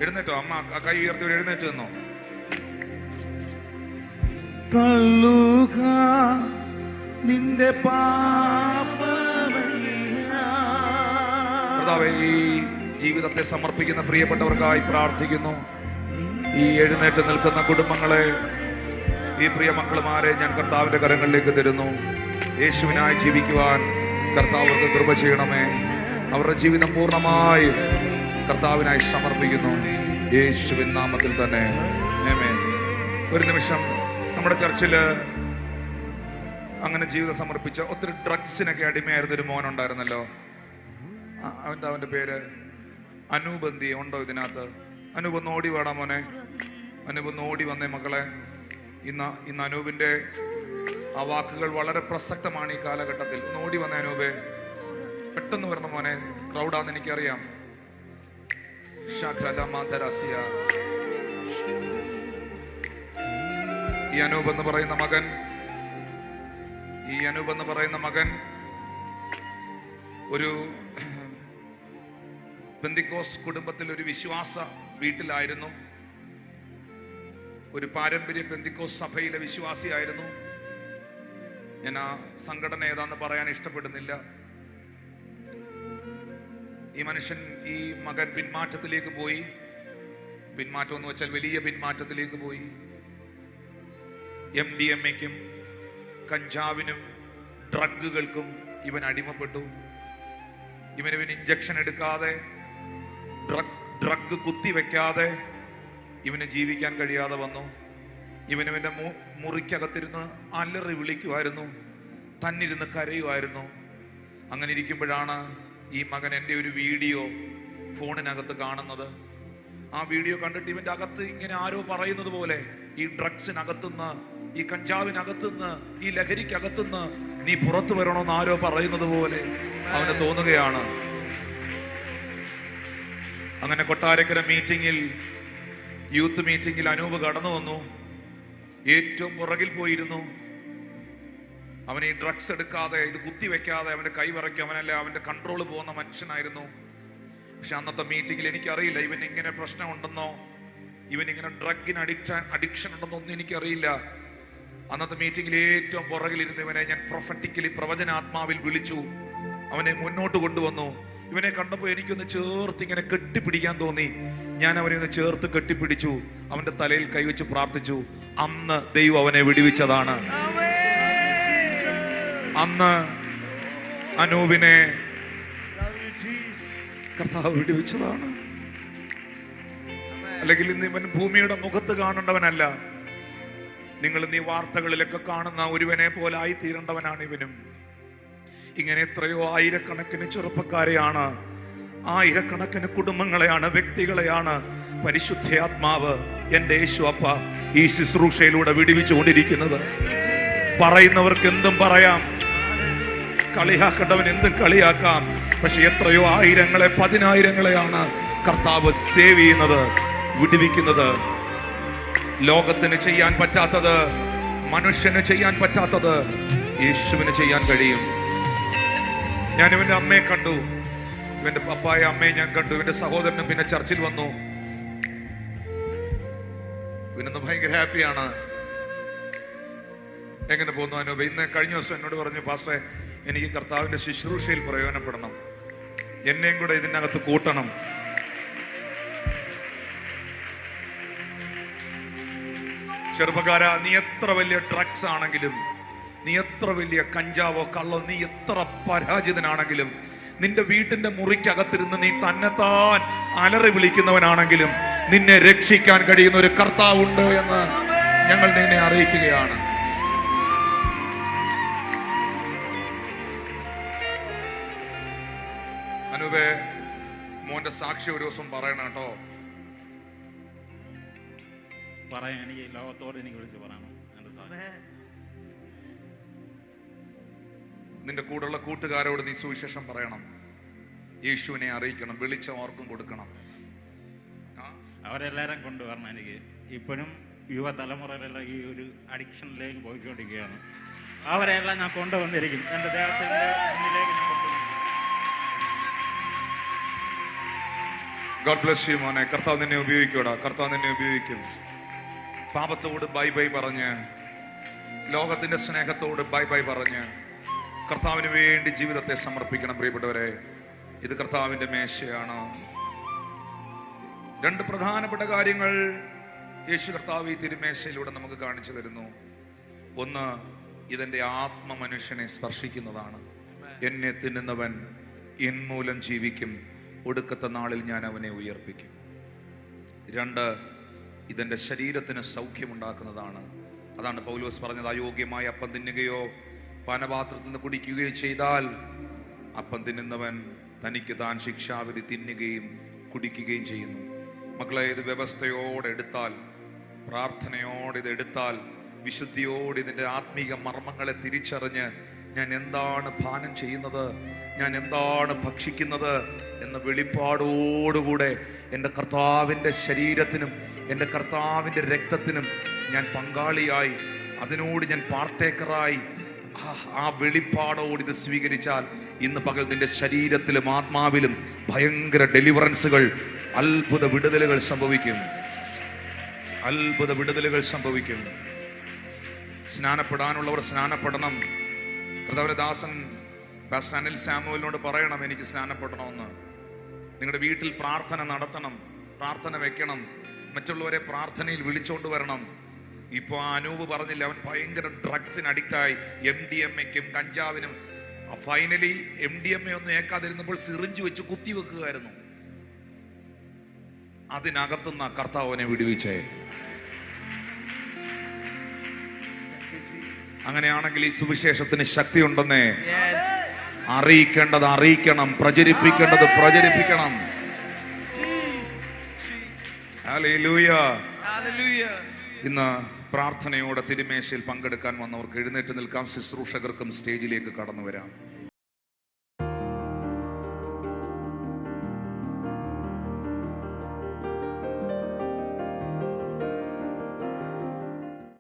S1: എഴുന്നേറ്റോ അമ്മ, ആ കൈ ഉയർത്തി എഴുന്നേറ്റ് നിന്നോ.
S2: തള്ളുക നിന്റെ
S1: കർത്താവേ, ഈ ജീവിതത്തെ സമർപ്പിക്കുന്ന പ്രിയപ്പെട്ടവർക്കായി പ്രാർത്ഥിക്കുന്നു. ഈ എഴുന്നേറ്റ് നിൽക്കുന്ന കുടുംബങ്ങളെ, ഈ പ്രിയ മക്കളുമാരെ ഞാൻ കർത്താവിന്റെ കരങ്ങളിലേക്ക് തരുന്നു. യേശുവിനായി ജീവിക്കുവാൻ കർത്താവർക്ക് കൃപ ചെയ്യണമേ. അവരുടെ ജീവിതം പൂർണ്ണമായി കർത്താവിനായി സമർപ്പിക്കുന്നു, യേശുവിൻ നാമത്തിൽ തന്നെ. ആമേൻ. ഒരു നിമിഷം, നമ്മുടെ ചർച്ചില് അങ്ങനെ ജീവിതം സമർപ്പിച്ച ഒത്തിരി ഡ്രഗ്സിനൊക്കെ അടിമയായിരുന്ന ഒരു മോനുണ്ടായിരുന്നല്ലോ. അവന്റെ പേര് അനൂപ് ഉണ്ടോ ഇതിനകത്ത്? അനൂപ് ഒന്ന് ഓടി വേടാ മോനെ. അനൂപ് ഒന്ന് ഓടി വന്നേ മക്കളെ. ഇന്ന് അനൂപിന്റെ ആ വാക്കുകൾ വളരെ പ്രസക്തമാണ് ഈ കാലഘട്ടത്തിൽ. ഒന്ന് ഓടി വന്നേ അനൂപേ, പെട്ടെന്ന് വരണം മോനെ. ക്രൗഡാന്ന് എനിക്കറിയാം. ഈ അനൂപ് എന്ന് പറയുന്ന മകൻ ഒരു പെന്തിക്കോസ് കുടുംബത്തിൽ ഒരു വിശ്വാസ വീട്ടിലായിരുന്നു. ഒരു പാരമ്പര്യ പെന്തിക്കോസ് സഭയിലെ വിശ്വാസിയായിരുന്നു. ഞാൻ ആ സംഘടന ഏതാന്ന് പറയാൻ ഇഷ്ടപ്പെടുന്നില്ല. ഈ മകൻ പിന്മാറ്റത്തിലേക്ക് പോയി. പിന്മാറ്റം എന്ന് വെച്ചാൽ വലിയ പിന്മാറ്റത്തിലേക്ക് പോയി. MDMA-ക്കും കഞ്ചാവിനും ഡ്രഗുകൾക്കും ഇവൻ അടിമപ്പെട്ടു. ഇവൻ ഇഞ്ചക്ഷൻ എടുക്കാതെ, ഡ്രഗ് കുത്തിവെക്കാതെ ഇവന് ജീവിക്കാൻ കഴിയാതെ വന്നു. ഇവന്റെ മുറിക്കകത്തിരുന്ന് അലറി വിളിക്കുമായിരുന്നു, തന്നിരുന്ന് കരയുമായിരുന്നു. അങ്ങനെ ഇരിക്കുമ്പോഴാണ് ഈ മകൻ എൻ്റെ ഒരു വീഡിയോ ഫോണിനകത്ത് കാണുന്നത്. ആ വീഡിയോ കണ്ടിട്ട് ഇവന്റെ അകത്ത് ഇങ്ങനെ ആരോ പറയുന്നത് പോലെ, ഈ ഡ്രഗ്സിനകത്തുനിന്ന്, ഈ കഞ്ചാവിനകത്തുനിന്ന്, ഈ ലഹരിക്കകത്തുനിന്ന് നീ പുറത്തു വരണമെന്ന് ആരോ പറയുന്നത് പോലെ അവന് തോന്നുകയാണ്. അങ്ങനെ കൊട്ടാരക്കര യൂത്ത് മീറ്റിംഗിൽ അനൂപ് കടന്നു വന്നു. ഏറ്റവും പുറകിൽ പോയിരുന്നു. അവൻ ഈ ഡ്രഗ്സ് എടുക്കാതെ, ഇത് കുത്തിവെക്കാതെ അവന്റെ കൈ വിറയ്ക്കും. അവന്റെ കൺട്രോൾ പോകുന്ന മനുഷ്യനായിരുന്നു. പക്ഷെ അന്നത്തെ മീറ്റിംഗിൽ എനിക്കറിയില്ല ഇവൻ ഇങ്ങനെ പ്രശ്നമുണ്ടെന്നോ, ഇവൻ ഇങ്ങനെ ഡ്രഗിന് അഡിക്ഷൻ ഉണ്ടെന്നോ ഒന്നും എനിക്കറിയില്ല. അന്നത്തെ മീറ്റിംഗിൽ ഏറ്റവും പുറകിലിരുന്ന് ഇവനെ ഞാൻ പ്രൊഫറ്റിക്കലി, പ്രവചനാത്മാവിൽ വിളിച്ചു. അവനെ മുന്നോട്ട് കൊണ്ടുവന്നു. ഇവനെ കണ്ടപ്പോൾ എനിക്കൊന്ന് ചേർത്ത് ഇങ്ങനെ കെട്ടിപ്പിടിക്കാൻ തോന്നി. ഞാൻ അവനെ ഒന്ന് ചേർത്ത് കെട്ടിപ്പിടിച്ചു. അവന്റെ തലയിൽ കൈവച്ച് പ്രാർത്ഥിച്ചു. അന്ന് ദൈവം അവനെ വിടുവിച്ചതാണ്. അന്ന് അനൂപിനെ കർത്താവ് വിടുവിച്ചതാണ്. അല്ലെങ്കിൽ ഇന്ന് ഇവൻ ഭൂമിയുടെ മുഖത്ത് കാണേണ്ടവനല്ല. നിങ്ങൾ ഇന്ന് ഈ വാർത്തകളിലൊക്കെ കാണുന്ന ഒരുവനെ പോലെ ആയി തീരേണ്ടവനാണ് ഇവനും. ഇങ്ങനെ എത്രയോ ആയിരക്കണക്കിന് ചെറുപ്പക്കാരെയാണ്, ആയിരക്കണക്കിന് കുടുംബങ്ങളെയാണ്, വ്യക്തികളെയാണ് പരിശുദ്ധാത്മാവ്, എൻ്റെ യേശു അപ്പ, ഈ ശുശ്രൂഷയിലൂടെ വിടുവിച്ചുകൊണ്ടിരിക്കുന്നത്. പറയുന്നവർക്ക് എന്തും പറയാം, കളിയാക്കേണ്ടവൻ എന്തും കളിയാക്കാം. പക്ഷെ എത്രയോ ആയിരങ്ങളെ, പതിനായിരങ്ങളെയാണ് കർത്താവ് സേവ് ചെയ്യുന്നത്, വിടുവിക്കുന്നത്. ലോകത്തിന് ചെയ്യാൻ പറ്റാത്തത്, മനുഷ്യന് ചെയ്യാൻ പറ്റാത്തത് യേശുവിന് ചെയ്യാൻ കഴിയും. ഞാൻ ഇവന്റെ അമ്മയെ കണ്ടു, ഇവന്റെ പപ്പായ അമ്മയെ ഞാൻ കണ്ടു. ഇവന്റെ സഹോദരനും പിന്നെ ചർച്ചിൽ വന്നു. ഇവനൊന്ന് ഭയങ്കര ഹാപ്പിയാണ്. എങ്ങനെ പോകുന്നു അനൂപ്? ഇന്ന് കഴിഞ്ഞ ദിവസം എന്നോട് പറഞ്ഞു, പാസ്റ്ററെ എനിക്ക് കർത്താവിന്റെ ശുശ്രൂഷയിൽ പ്രയോജനപ്പെടണം, എന്നെയും കൂടെ ഇതിനകത്ത് കൂട്ടണം. ചെറുപ്പക്കാരാ, നീ എത്ര വലിയ ഡ്രഗ്സ് ആണെങ്കിലും, നീ എത്ര വലിയ കഞ്ചാവോ കള്ളോ, നീ എത്ര പരാജിതനാണെങ്കിലും, നിന്റെ വീട്ടിന്റെ മുറിക്കകത്തിരുന്ന് നീ തന്നെത്താൻ അലറി വിളിക്കുന്നവനാണെങ്കിലും നിന്നെ രക്ഷിക്കാൻ കഴിയുന്ന ഒരു കർത്താവുണ്ട് എന്ന് ഞങ്ങൾ നിന്നെ അറിയിക്കുകയാണ്. അനൂപേ, മോന്റെ സാക്ഷി ഒരു ദിവസം പറയണം കേട്ടോ.
S2: പറയാൻ എനിക്ക് ലോകത്തോട് എനിക്ക് വിളിച്ച് പറയണം.
S1: നിന്റെ കൂടെയുള്ള കൂട്ടുകാരോട് നീ സുവിശേഷം പറയണം, യേശുവിനെ അറിയിക്കണം, വിളിച്ച ഓർക്കും കൊടുക്കണം.
S2: അവരെല്ലാവരും കൊണ്ടുവരണം. എനിക്ക് ഇപ്പോഴും യുവതലമുറയിലെല്ലാം ഈ ഒരു അഡിക്ഷനിലേക്ക് പോയിക്കൊണ്ടിരിക്കുകയാണ്. അവരെല്ലാം ഞാൻ കൊണ്ടുവന്നിരിക്കും. എൻ്റെ ദേഹത്തിൻ്റെ മുന്നിലേക്ക് ഞാൻ കൊണ്ടുവന്നു.
S1: ഗോഡ് ബ്ലെസ് യു മോനെ. കർത്താവ് നിന്നെ ഉപയോഗിക്കൂടാ, കർത്താവ് നിന്നെ ഉപയോഗിക്കും. പാപത്തോട് ബൈ ബൈ പറഞ്ഞ്, ലോകത്തിന്റെ സ്നേഹത്തോട് ബൈ ബൈ പറഞ്ഞ് കർത്താവിന് വേണ്ടി ജീവിതത്തെ സമർപ്പിക്കണം. പ്രിയപ്പെട്ടവരെ, ഇത് കർത്താവിന്റെ മേശയാണ്. രണ്ട് പ്രധാനപ്പെട്ട കാര്യങ്ങൾ യേശു കർത്താവ് ഈ തിരുമേശയിലൂടെ നമുക്ക് കാണിച്ചു തരുന്നു. ഒന്ന്, ഇതെന്റെ ആത്മ മനുഷ്യനെ സ്പർശിക്കുന്നതാണ്. എന്നെ തിന്നുന്നവൻ എന്മൂലം ജീവിക്കും, ഒടുക്കത്തെ നാളിൽ ഞാൻ അവനെ ഉയർപ്പിക്കും. രണ്ട്, ഇതെന്റെ ശരീരത്തിന് സൗഖ്യമുണ്ടാക്കുന്നതാണ്. അതാണ് പൗലോസ് പറഞ്ഞത്, അയോഗ്യമായ അപ്പം തിന്നുകയോ പാനപാത്രത്തിൽ നിന്ന് കുടിക്കുകയോ ചെയ്താൽ അപ്പം തിന്നുന്നവൻ തനിക്ക് താൻ ശിക്ഷാവിധി തിന്നുകയും കുടിക്കുകയും ചെയ്യുന്നു. മക്കളെ, ഇത് വ്യവസ്ഥയോടെ എടുത്താൽ, പ്രാർത്ഥനയോടെ ഇത് എടുത്താൽ, വിശുദ്ധിയോടെ ഇതിൻ്റെ ആത്മീക മർമ്മങ്ങളെ തിരിച്ചറിഞ്ഞ് ഞാൻ എന്താണ് പാനം ചെയ്യുന്നത്, ഞാൻ എന്താണ് ഭക്ഷിക്കുന്നത് എന്ന വെളിപ്പാടോടുകൂടെ എൻ്റെ കർത്താവിൻ്റെ ശരീരത്തിനും എൻ്റെ കർത്താവിൻ്റെ രക്തത്തിനും ഞാൻ പങ്കാളിയായി, അതിനോട് ഞാൻ പാർട്ടേക്കറായി, ആ വെളിപ്പാടോട് ഇത് സ്വീകരിച്ചാൽ ഇന്ന് പകൽ നിന്റെ ശരീരത്തിലും ആത്മാവിലും ഭയങ്കര ഡെലിവറൻസുകൾ, അത്ഭുത വിടുതലുകൾ സംഭവിക്കും. അത്ഭുത വിടുതലുകൾ സംഭവിക്കും. സ്നാനപ്പെടാനുള്ളവർ സ്നാനപ്പെടണം. കർത്താവിന്റെ ദാസൻ പാസ്റ്റർ അനിൽ സാമുവലിനോട് പറയണം, എനിക്ക് സ്നാനപ്പെടണമെന്ന്. നിങ്ങളുടെ വീട്ടിൽ പ്രാർത്ഥന നടത്തണം, പ്രാർത്ഥന വെക്കണം, മറ്റുള്ളവരെ പ്രാർത്ഥനയിൽ വിളിച്ചോണ്ട് വരണം. ഇപ്പോൾ അനൂപ് പറഞ്ഞില്ല, അവൻ ഭയങ്കര ഡ്രഗ്സിന് അഡിക്റ്റായി, MDMA-ക്കും കഞ്ചാവിനും. ഫൈനലി MDMA ഒന്നും ഏക്കാതിരുന്നപ്പോൾ സിറിഞ്ച് വെച്ച് കുത്തിവെക്കുകയായിരുന്നു. അതിനകത്തുനിന്ന് കർത്താവിനെ വിടുവിച്ചേ. അങ്ങനെയാണെങ്കിൽ ഈ സുവിശേഷത്തിന് ശക്തിയുണ്ടെന്നേ. അറിയിക്കേണ്ടത് അറിയിക്കണം, പ്രചരിപ്പിക്കേണ്ടത് പ്രചരിപ്പിക്കണം. ഹല്ലേലൂയ. ഇന്ന് പ്രാർത്ഥനയോടെ തിരുമേശയിൽ പങ്കെടുക്കാൻ വന്നവർക്ക് എഴുന്നേറ്റ് നിൽക്കാം. ശുശ്രൂഷകർക്കും സ്റ്റേജിലേക്ക് കടന്നു വരാം.